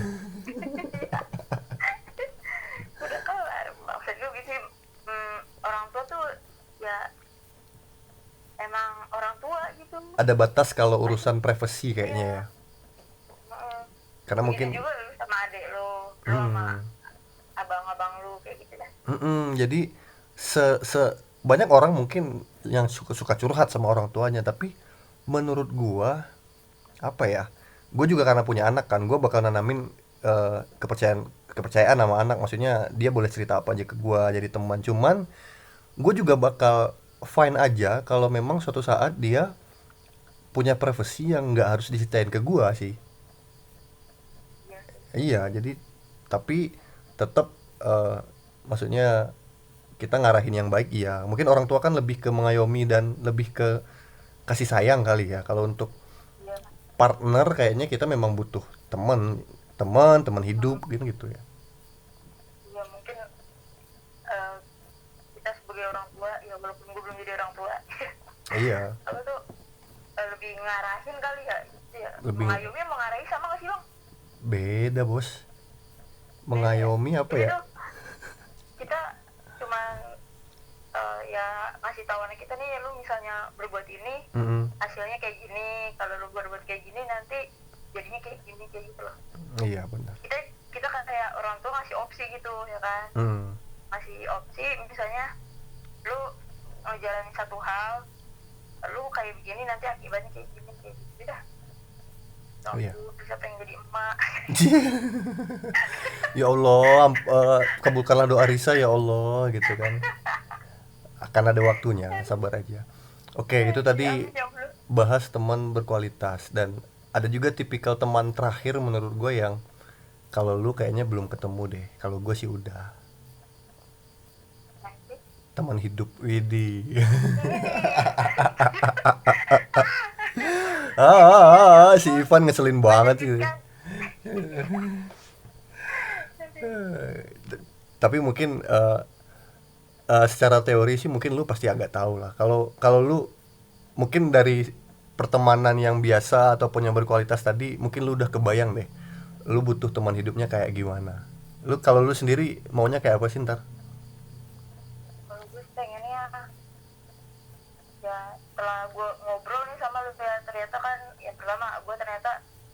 Speaker 2: Udah kelar. Maksud gue gitu, orang tua tuh ya emang orang tua gitu.
Speaker 1: Ada batas kalau urusan privasi kayaknya ya.
Speaker 2: Heeh.
Speaker 1: Karena
Speaker 2: Begitu
Speaker 1: mungkin
Speaker 2: juga lu sama adik lu sama
Speaker 1: mm,
Speaker 2: abang-abang lu kayak gitu dah.
Speaker 1: jadi banyak orang mungkin yang suka curhat sama orang tuanya, tapi menurut gua apa ya, gue juga karena punya anak kan, gue bakal nanamin kepercayaan kepercayaan sama anak, maksudnya dia boleh cerita apa aja ke gue jadi teman. Cuman gue juga bakal fine aja kalau memang suatu saat dia punya privasi yang nggak harus diceritain ke gue sih.
Speaker 2: Iya sih.
Speaker 1: Iya, jadi tapi tetap maksudnya kita ngarahin yang baik, iya. Mungkin orang tua kan lebih ke mengayomi dan lebih ke kasih sayang kali ya. Kalau untuk
Speaker 2: Iya.
Speaker 1: partner kayaknya kita memang butuh teman, teman hidup
Speaker 2: Mm-mm.
Speaker 1: gitu gitu ya.
Speaker 2: Iya mungkin eh, kita sebagai orang tua ya walaupun gue belum jadi orang tua
Speaker 1: Iya,
Speaker 2: apa tuh lebih ngarahin kali ya gitu ya,
Speaker 1: lebih
Speaker 2: mengayomi sama ngarahin sama gak sih bang?
Speaker 1: beda bos.
Speaker 2: Beda ya.
Speaker 1: Mengayomi apa
Speaker 2: Jadi
Speaker 1: ya?
Speaker 2: tuh kita cuman ya ngasih tahu anak kita nih, lu misalnya berbuat ini
Speaker 1: Mm-mm.
Speaker 2: hasilnya kayak gini, kalau lu berbuat kayak gini nanti jadinya kayak gini, kayak gitu loh.
Speaker 1: Iya benar.
Speaker 2: kita kita kan kayak orang tua ngasih opsi gitu ya kan,
Speaker 1: Mm.
Speaker 2: ngasih opsi misalnya lu ngejalanin satu hal, lu kayak begini nanti akibatnya kayak gini kayak gitu dah.
Speaker 1: Oh iya.
Speaker 2: Aku bisa pengen jadi emak.
Speaker 1: Ya Allah, kabulkanlah doa Risa ya Allah gitu kan. Akan ada waktunya, sabar aja. Oke, itu tadi
Speaker 2: Amin ya Allah.
Speaker 1: bahas teman berkualitas, dan ada juga tipikal teman terakhir menurut gue yang kalau lu kayaknya belum ketemu deh. Kalau gue sih udah.
Speaker 2: Nanti
Speaker 1: Teman hidup Widi.
Speaker 2: ini
Speaker 1: Si Ivan ngeselin banget gitu.
Speaker 2: menyedihkan.
Speaker 1: Tapi mungkin secara teori sih mungkin lu pasti agak tahu lah. Kalau kalau lu mungkin dari pertemanan yang biasa ataupun yang berkualitas tadi, mungkin lu udah kebayang deh. Lu butuh teman hidupnya kayak gimana. Lu kalau lu sendiri maunya kayak apa sih ntar?
Speaker 2: Kalau gue pengennya ya setelah gue ngobrol nih sama lu ya, ternyata kan yang pertama gue ternyata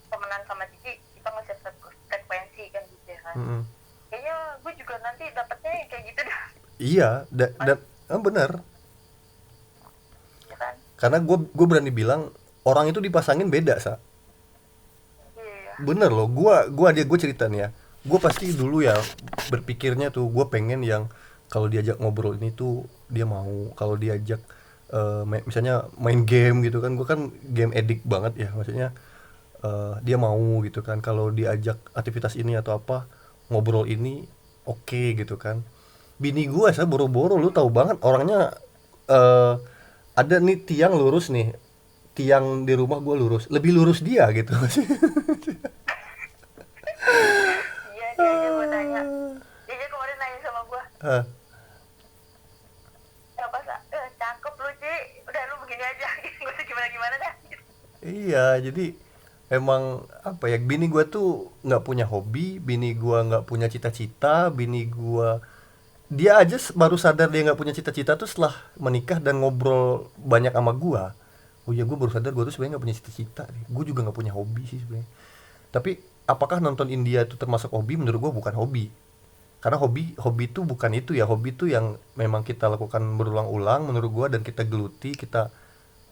Speaker 2: temenan sama Cici, kita nge-share satu frekuensi kan gitu ya kan,
Speaker 1: Mm-mm.
Speaker 2: kayaknya gue juga nanti dapetnya yang kayak gitu dah.
Speaker 1: Iya, dan
Speaker 2: Mas,
Speaker 1: bener.
Speaker 2: ya kan.
Speaker 1: Karena gue berani bilang orang itu dipasangin beda sa.
Speaker 2: Iya.
Speaker 1: Bener loh, gue cerita nih ya. Gue pasti dulu ya berpikirnya tuh gue pengen yang kalau diajak ngobrol ini tuh dia mau. Kalau diajak misalnya main game gitu kan, gue kan game addict banget ya. Maksudnya dia mau gitu kan. Kalau diajak aktivitas ini atau apa, ngobrol ini oke gitu kan. Bini gue saya boro-boro, lu tahu banget orangnya. eh ada nih tiang lurus nih, tiang di rumah gue lurus, lebih lurus dia gitu.
Speaker 2: Iya dia aja gue tanya, dia aja kemarin nanya sama gue,
Speaker 1: Ah,
Speaker 2: apa cakep lu Ci, udah lu begini aja gue tuh gimana gimana dah.
Speaker 1: iya, jadi emang apa ya, bini gua tuh nggak punya hobi, bini gua nggak punya cita-cita, bini gua dia aja baru sadar dia nggak punya cita-cita tuh setelah menikah dan ngobrol banyak sama gua. Oh iya, gua baru sadar gua tuh sebenarnya nggak punya cita-cita deh. Gua juga nggak punya hobi sih sebenarnya. Tapi apakah nonton India itu termasuk hobi? Menurut gua bukan hobi. Karena hobi hobi itu bukan itu ya, hobi itu yang memang kita lakukan berulang-ulang menurut gua dan kita geluti, kita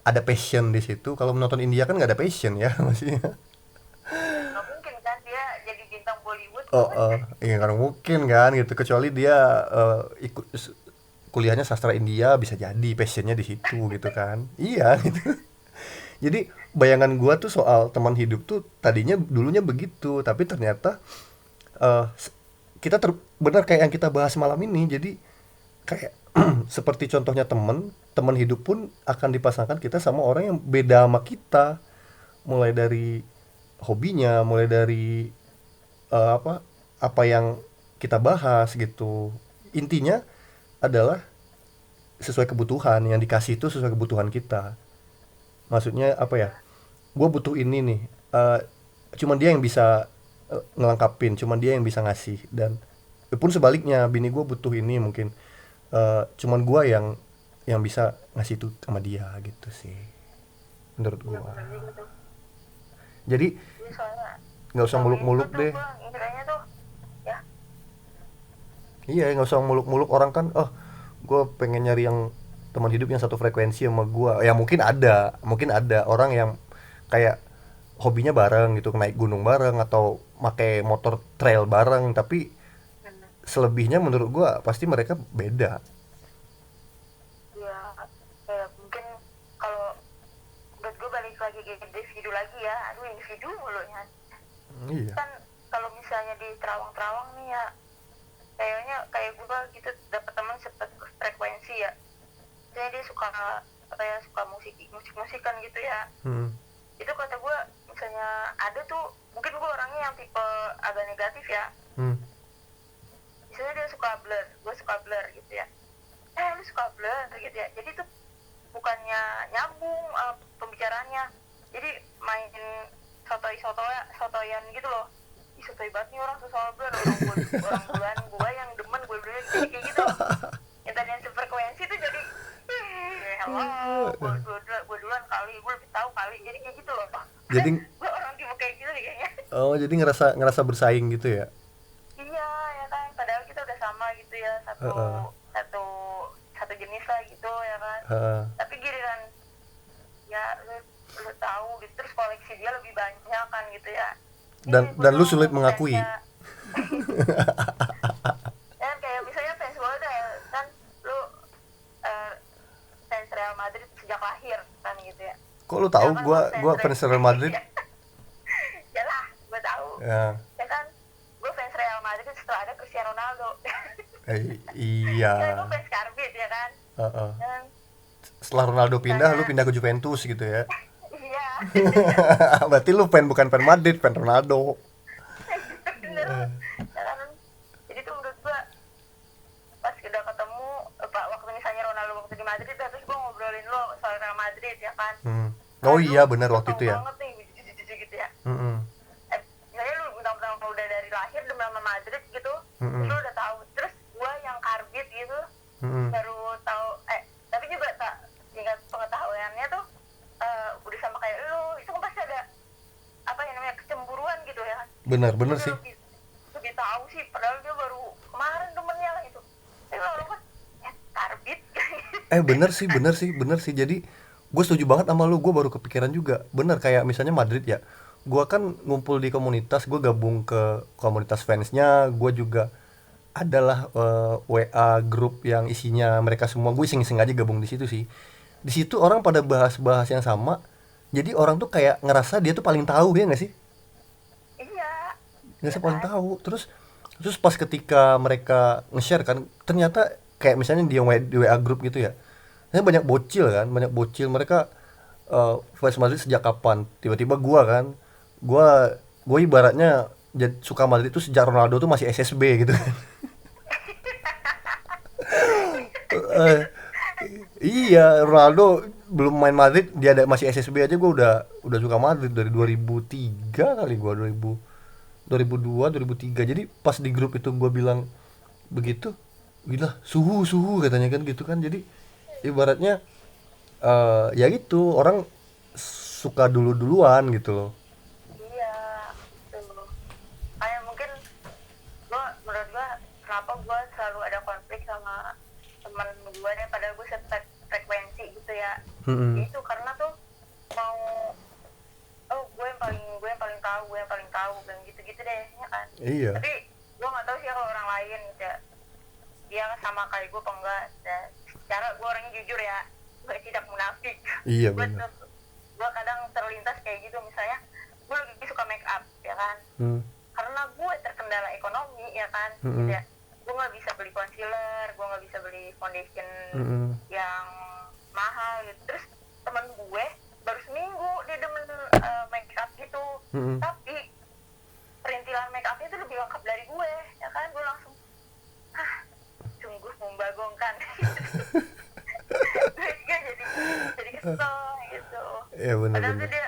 Speaker 1: ada passion di situ. Kalau menonton India kan nggak ada passion ya maksudnya.
Speaker 2: Nggak mungkin kan dia jadi bintang Bollywood
Speaker 1: Oh,
Speaker 2: kan.
Speaker 1: iya kan mungkin kan gitu, kecuali dia ikut kuliahnya sastra India, bisa jadi passionnya di situ gitu kan. Iya gitu. Jadi bayangan gua tuh soal teman hidup tuh tadinya dulunya begitu, tapi ternyata eh, s- kita benar kayak yang kita bahas malam ini. Jadi kayak seperti contohnya teman teman hidup pun akan dipasangkan kita sama orang yang beda sama kita, mulai dari hobinya, mulai dari apa apa yang kita bahas gitu. Intinya adalah sesuai kebutuhan, yang dikasih itu sesuai kebutuhan kita. Maksudnya apa ya,
Speaker 2: Iya.
Speaker 1: gue butuh ini nih, eh, cuman dia yang bisa ngelengkapin, cuman dia yang bisa ngasih. Dan pun sebaliknya, bini gue butuh ini mungkin, cuman gue yang bisa ngasih itu sama dia gitu sih menurut
Speaker 2: Iya
Speaker 1: gue.
Speaker 2: bener juga tuh.
Speaker 1: Jadi
Speaker 2: Iya soalnya
Speaker 1: nggak usah
Speaker 2: selama ini
Speaker 1: muluk-muluk
Speaker 2: tuh
Speaker 1: deh.
Speaker 2: gue ngiranya tuh ya
Speaker 1: Iya, nggak usah muluk-muluk orang kan. Oh, gue pengen nyari yang teman hidup yang satu frekuensi sama gue. Ya mungkin ada orang yang kayak hobinya bareng gitu, naik gunung bareng atau pakai motor trail bareng, tapi
Speaker 2: Hmm.
Speaker 1: selebihnya menurut gue pasti mereka beda.
Speaker 2: Ya, ya mungkin kalau menurut gue balik lagi ke individu lagi ya, aduh individu mulu ya.
Speaker 1: Iya.
Speaker 2: Kan kalau misalnya di terawang-terawang nih ya, kayaknya kayak gue gitu dapet teman sepet frekuensi ya. Jadi dia suka kayak suka musikan gitu ya.
Speaker 1: Hmm.
Speaker 2: Itu kata gue misalnya ada tuh, mungkin gue orangnya yang tipe agak negatif ya.
Speaker 1: Hmm.
Speaker 2: Misalnya dia suka blur, gue suka blur gitu ya. Lu suka blur gitu ya. Jadi tuh bukannya nyambung pembicaraannya, jadi main sotoyan gitu loh. Ih, sotoy banget nih orang soal blur, orang duluan gue yang demen, gue duluan, jadi kayak gitu. Yang tadinya sefrekuensi tuh jadi halo, gue duluan kali, gue lebih tahu kali, jadi kayak gitu loh.
Speaker 1: Jadi
Speaker 2: Gue orang tipe kayak gitu deh kayaknya.
Speaker 1: jadi ngerasa ngerasa bersaing gitu ya.
Speaker 2: Iya ya kan, padahal kita udah sama gitu ya, satu
Speaker 1: Heeh.
Speaker 2: satu satu jenis lah gitu ya kan.
Speaker 1: Heeh.
Speaker 2: Tapi giliran ya lu tahu gitu, terus koleksi dia lebih banyak kan gitu ya.
Speaker 1: Dan lu sulit mengakui.
Speaker 2: Fansnya ya kayak misalnya fans bola deh kan, lu eh, fans Real Madrid sejak lahir kan gitu ya.
Speaker 1: Kok lu tahu
Speaker 2: Sedangkan
Speaker 1: gua fans Real Madrid?
Speaker 2: ya lah, gue tahu
Speaker 1: Ya.
Speaker 2: ya kan, gue fans Real Madrid setelah ada Cristiano Ronaldo.
Speaker 1: Iya.
Speaker 2: Ya gue fans Karbit ya kan.
Speaker 1: Heeh.
Speaker 2: Dan
Speaker 1: Setelah Ronaldo pindah, lu
Speaker 2: misalnya
Speaker 1: pindah ke Juventus gitu ya.
Speaker 2: iya
Speaker 1: Berarti lu bukan fan Madrid, fan Ronaldo.
Speaker 2: bener ya kan. Jadi tuh menurut gue pas udah ketemu waktu misalnya Ronaldo waktu di Madrid, terus gue ngobrolin lo soal Real Madrid ya kan.
Speaker 1: Hmm.
Speaker 2: Nah,
Speaker 1: Oh iya
Speaker 2: lu
Speaker 1: benar waktu
Speaker 2: tahu
Speaker 1: itu ya.
Speaker 2: banget nih gitu ya.
Speaker 1: Mm-mm.
Speaker 2: Misalnya lu mentang-mentang udah dari lahir udah sama Madrid gitu,
Speaker 1: Mm-mm.
Speaker 2: terus lu udah tahu. Terus gue yang Karbit gitu
Speaker 1: Mm-mm.
Speaker 2: baru tahu, tapi juga tak tingkat pengetahuannya tuh udah sama kayak lu, itu kan pasti ada apa yang namanya kecemburuan gitu ya.
Speaker 1: Bener
Speaker 2: Dia
Speaker 1: sih.
Speaker 2: lebih tahu sih, padahal dia baru kemarin temennya lah gitu. Tapi kalau kan Karbit
Speaker 1: Bener sih. Jadi gue setuju banget sama lu. Gue baru kepikiran juga. Bener kayak misalnya Madrid ya. Gue kan ngumpul di komunitas. Gue gabung ke komunitas fansnya. Gue juga adalah WA grup yang isinya mereka semua. Gue iseng-iseng aja gabung di situ sih. Di situ orang pada bahas-bahas yang sama. Jadi orang tuh kayak ngerasa dia tuh paling tahu ya nggak sih?
Speaker 2: iya
Speaker 1: Ngerasa
Speaker 2: ya
Speaker 1: paling
Speaker 2: kan.
Speaker 1: tahu. Terus pas ketika mereka nge-share kan, ternyata kayak misalnya di WA grup gitu ya. Ini banyak bocil mereka fans Madrid sejak kapan? Tiba-tiba gua kan, gua ibaratnya suka Madrid itu sejak Ronaldo tuh masih SSB gitu. Eh, iya, Ronaldo belum main Madrid, dia masih SSB aja gua udah suka Madrid dari 2003 kali gua 2002 2003. Jadi pas di grup itu gua bilang begitu, gila suhu suhu katanya kan gitu kan. Jadi ibaratnya ya gitu orang suka duluan gitu loh.
Speaker 2: Iya gitu. Kayak mungkin menurut gue kenapa gue selalu ada konflik sama teman gue deh, padahal gue frekuensi gitu ya.
Speaker 1: Mm-mm.
Speaker 2: Itu karena tuh mau gue yang paling tahu dan gitu-gitu deh ya kan.
Speaker 1: Iya.
Speaker 2: Tapi gue nggak tahu sih kalau orang lain ya, dia sama kayak gue apa enggak ya. Secara gue orangnya jujur ya, gue tidak munafik.
Speaker 1: Iya
Speaker 2: gue
Speaker 1: benar.
Speaker 2: gue kadang terlintas kayak gitu, misalnya gue lagi suka make up ya kan,
Speaker 1: Hmm.
Speaker 2: karena gue terkendala ekonomi ya kan.
Speaker 1: Mm-mm.
Speaker 2: Gitu ya, gue nggak bisa beli concealer, gue nggak bisa beli foundation
Speaker 1: Mm-mm.
Speaker 2: yang mahal gitu. Terus temen gue baru seminggu dia demen make up gitu,
Speaker 1: Mm-mm.
Speaker 2: tapi perintilan make upnya itu lebih lengkap dari gue ya kan. Gue langsung sungguh membagongkan. Gue juga jadi kesel gitu.
Speaker 1: Iya benar
Speaker 2: Padahal
Speaker 1: benar.
Speaker 2: tuh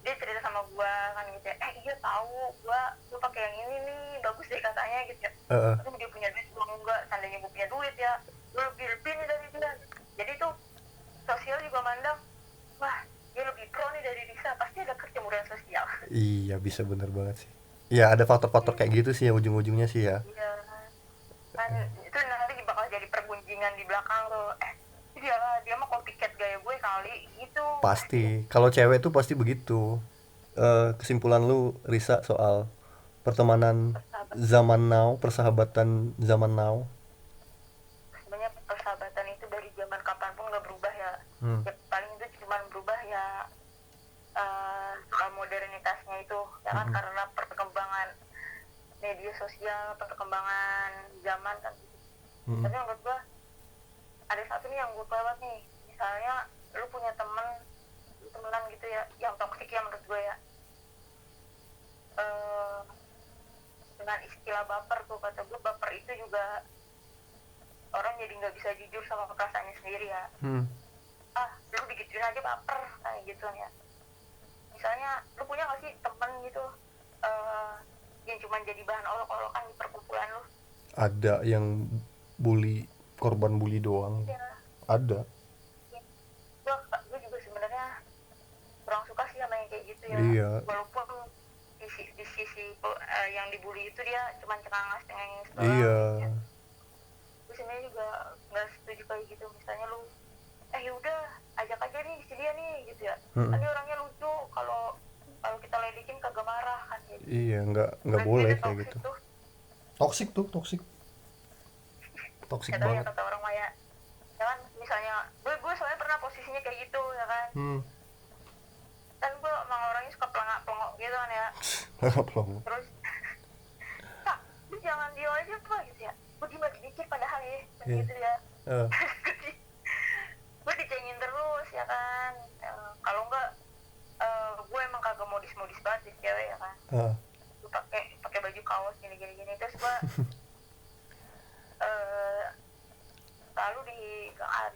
Speaker 2: dia cerita sama gue kan gitu ya, iya tahu gue pakai yang ini nih bagus deh katanya gitu ya.
Speaker 1: Heeh.
Speaker 2: Tapi dia punya duit, gue enggak. Seandainya gue punya duit ya, gue lebih nih dari dia. Jadi tuh sosial juga mandang, wah dia lebih pro nih dari Risa, pasti ada kecemburuan sosial.
Speaker 1: Iya bisa benar banget sih. Iya ada faktor-faktor kayak gitu sih ya ujung-ujungnya sih ya.
Speaker 2: Iya kan, itu nanti bakal jadi pergunjingan di belakang gaya gue kali gitu.
Speaker 1: Pasti. Kalau cewek tuh pasti begitu. Kesimpulan lu Risa soal pertemanan
Speaker 2: Persahabatan,
Speaker 1: zaman now, persahabatan zaman now.
Speaker 2: sebenarnya persahabatan itu dari zaman kapanpun nggak berubah ya.
Speaker 1: Hmm.
Speaker 2: Ya paling itu cuma berubah ya soal modernitasnya itu ya kan, karena perkembangan media sosial, perkembangan zaman kan. Tapi menurut gue ada satu nih yang gue kelewat nih, misalnya lu punya temenan gitu ya yang toksik ya menurut gue ya, dengan istilah baper tuh, kata gue baper itu juga orang jadi nggak bisa jujur sama perasaannya sendiri ya. Lu digituin aja baper kayak gitu ya. Misalnya lu punya nggak sih temen gitu yang cuma jadi bahan olok-olokan di perkumpulan lu?
Speaker 1: Ada yang bully, korban bully doang.
Speaker 2: Ya,
Speaker 1: Ada.
Speaker 2: gue juga sebenarnya kurang suka sih sama yang kayak gitu ya.
Speaker 1: Iya.
Speaker 2: Walaupun di sisi yang dibully itu dia cuma cengangas doang.
Speaker 1: Iya.
Speaker 2: Ya. Gue sebenarnya juga nggak setuju kayak gitu. Misalnya lu yaudah ajak aja nih si dia nih gitu ya. Kan dia orangnya lucu, kalau kita ledekin kagak marah kan gitu.
Speaker 1: Iya, nggak boleh kayak gitu. Toksik
Speaker 2: Kata
Speaker 1: banget.
Speaker 2: kata orang Maya ya kan, misalnya gue soalnya pernah posisinya kayak gitu ya kan. Kan gue emang orangnya suka pelangak-pelongok gitu kan ya. Terus lu jangan dia aja apa gitu ya, gue diem dikit padahal ya gitu ya. Gue dicengin terus ya kan. Kalau enggak gue emang kagak modis banget sih cewek ya kan. Gue pakai baju kaos gini terus gue lalu di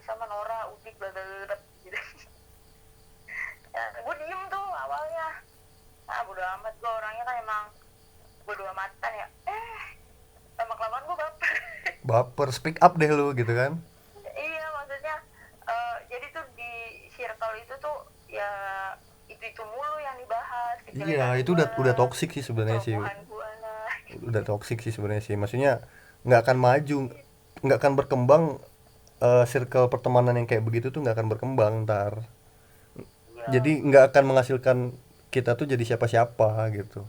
Speaker 2: sama Nora Udik blablabla gitu. Ya, gue diem tuh awalnya, bodo amat, gue orangnya kan emang bodo amatan ya. Lama-kelamaan gue
Speaker 1: Baper, speak up deh lu gitu kan.
Speaker 2: iya, maksudnya jadi tuh di circle itu tuh ya itu mulu yang dibahas.
Speaker 1: Iya, itu udah toksik sih sebenarnya sih. Udah toksik sih sebenarnya sih. Maksudnya nggak akan maju, nggak akan berkembang. Circle pertemanan yang kayak begitu tuh nggak akan berkembang ntar.
Speaker 2: Ya,
Speaker 1: Jadi nggak akan menghasilkan kita tuh jadi siapa-siapa gitu.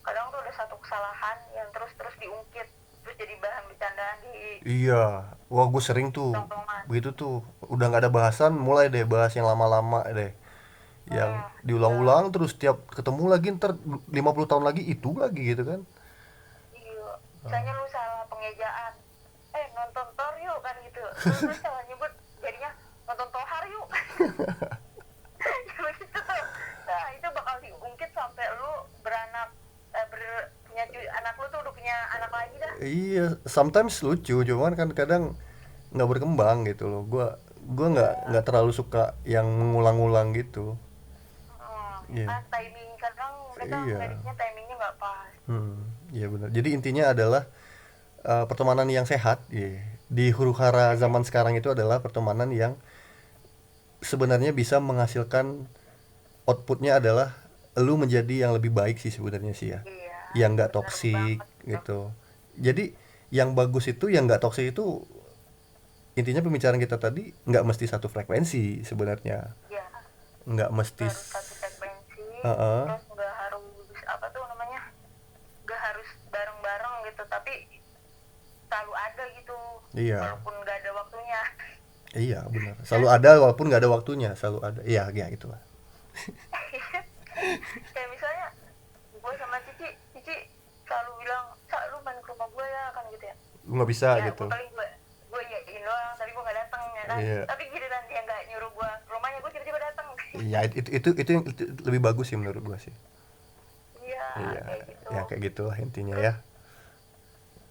Speaker 2: kadang tuh ada satu kesalahan yang terus diungkit, terus jadi bahan bercandaan di
Speaker 1: Iya, wah gue sering tuh
Speaker 2: tongkrongan.
Speaker 1: begitu tuh. Udah nggak ada bahasan, mulai deh bahas yang lama-lama deh. Yang diulang-ulang terus tiap ketemu lagi ntar 50 tahun lagi itu lagi gitu kan.
Speaker 2: Iya, misalnya lu salah pengejaan, nonton Thor yuk kan gitu. Lu salah nyebut, jadinya nonton Tohar yuk. Begitu tuh. Nah itu bakal diungkit sampai lu beranak, punya anak lu tuh udah punya anak lagi dah.
Speaker 1: Iya, sometimes lucu, cuman kan kadang nggak berkembang gitu loh. Gua nggak terlalu suka yang mengulang-ulang gitu. Iya,
Speaker 2: Timing kadang mereka
Speaker 1: iya,
Speaker 2: ngeditnya timingnya nggak pas.
Speaker 1: iya benar. Jadi intinya adalah pertemanan yang sehat, iya. Di huru-hara zaman sekarang itu adalah pertemanan yang sebenarnya bisa menghasilkan outputnya adalah lu menjadi yang lebih baik sih sebenarnya sih ya.
Speaker 2: Iya,
Speaker 1: Yang nggak
Speaker 2: bener
Speaker 1: toksik
Speaker 2: banget tuh.
Speaker 1: gitu. Jadi yang bagus itu yang nggak toksik itu intinya pembicaraan kita tadi nggak mesti satu frekuensi sebenarnya.
Speaker 2: Iya,
Speaker 1: Nggak mesti
Speaker 2: harus satu frekuensi,
Speaker 1: Heeh.
Speaker 2: terus nggak harus apa tuh namanya, nggak harus bareng-bareng gitu, tapi selalu ada gitu,
Speaker 1: Iya,
Speaker 2: walaupun nggak ada waktunya.
Speaker 1: iya benar. Selalu ada walaupun nggak ada waktunya, selalu ada. Iya, ya itulah.
Speaker 2: Kayak misalnya gue sama Cici selalu bilang, Cak lu main ke rumah gue ya kan gitu ya.
Speaker 1: Lu nggak bisa
Speaker 2: Ya
Speaker 1: gitu.
Speaker 2: gue paling gue iyain doang, tapi gue nggak datang ya kan.
Speaker 1: Iya.
Speaker 2: Tapi giliran dia nggak nyuruh gue ke rumahnya, gue tiba-tiba datang.
Speaker 1: Iya, itu lebih bagus sih menurut gua sih.
Speaker 2: Iya,
Speaker 1: Iya,
Speaker 2: kayak gitu.
Speaker 1: ya kayak gitulah intinya
Speaker 2: Terus
Speaker 1: ya.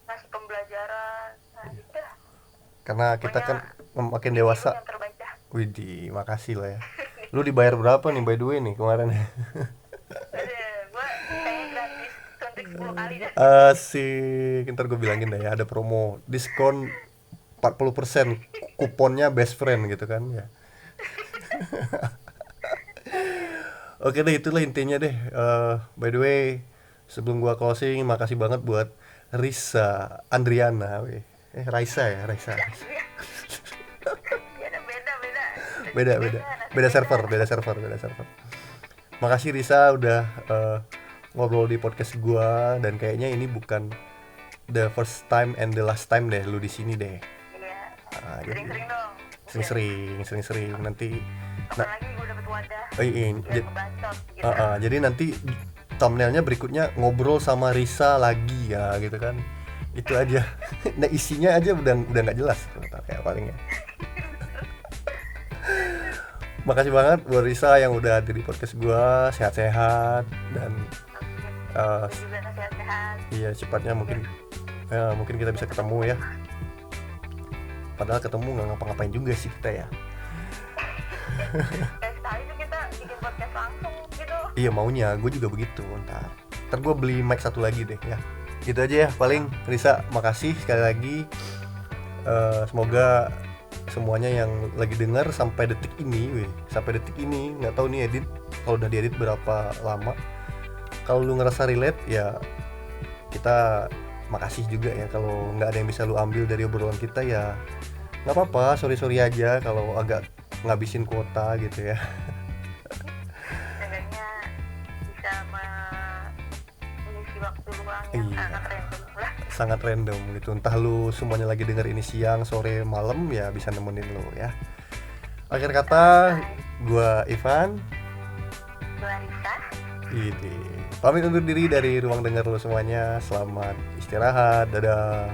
Speaker 2: ngasih pembelajaran, nah gitu dah.
Speaker 1: Karena kita kan
Speaker 2: Pokoknya
Speaker 1: makin
Speaker 2: ini lu
Speaker 1: dewasa.
Speaker 2: yang terbaik dah.
Speaker 1: Widih, makasih lah ya. Lu dibayar berapa nih by the way nih kemarin?
Speaker 2: Gue kayaknya gratis suntik 10 kali dah.
Speaker 1: Asik. Ntar gue bilangin dah ya, ada promo diskon 40%, kuponnya best friend gitu kan ya. Oke deh, itulah intinya deh. By the way, sebelum gua closing, makasih banget buat Risa Andriana, weh. Raisa ya, Raisa.
Speaker 2: Dia ada beda
Speaker 1: beda beda beda server, beda server, beda server. Makasih Risa udah ngobrol di podcast gua, dan kayaknya ini bukan the first time and the last time deh lu di sini deh.
Speaker 2: Iya.
Speaker 1: Jadi
Speaker 2: Sering-sering dong.
Speaker 1: sering-sering nanti.
Speaker 2: Kapan lagi gue dapet wadah
Speaker 1: Iya,
Speaker 2: biar ngebacot gitu.
Speaker 1: jadi nanti thumbnailnya berikutnya ngobrol sama Risa lagi ya gitu kan. Itu aja. Nah isinya aja udah nggak jelas kayak palingnya. Makasih banget buat Risa yang udah hadir di podcast gua, sehat-sehat dan
Speaker 2: Gue juga sehat-sehat.
Speaker 1: iya cepatnya mungkin mungkin kita bisa ketemu ya. Padahal ketemu nggak ngapa-ngapain juga sih kita ya.
Speaker 2: Sekali tuh kita bikin podcast langsung gitu.
Speaker 1: Iya maunya, gue juga begitu. Ntar gue beli mic satu lagi deh ya. Gitu aja ya paling. Risa makasih sekali lagi. Semoga semuanya yang lagi dengar sampai detik ini, nggak tahu nih edit kalau udah diedit berapa lama. Kalau lu ngerasa relate ya kita makasih juga ya. Kalau nggak ada yang bisa lu ambil dari obrolan kita ya nggak apa-apa, sorry aja kalau agak ngabisin kuota gitu ya.
Speaker 2: Seenggaknya bisa mengisi waktu luang yang
Speaker 1: Iya.
Speaker 2: sangat random lah.
Speaker 1: Sangat random gitu. Entah lu semuanya lagi denger ini siang, sore, malam ya bisa nemenin lu ya. Akhir kata, gua Ivan.
Speaker 2: Gua Risa.
Speaker 1: Pamit undur diri dari ruang dengar lu semuanya. Selamat istirahat. Dadah.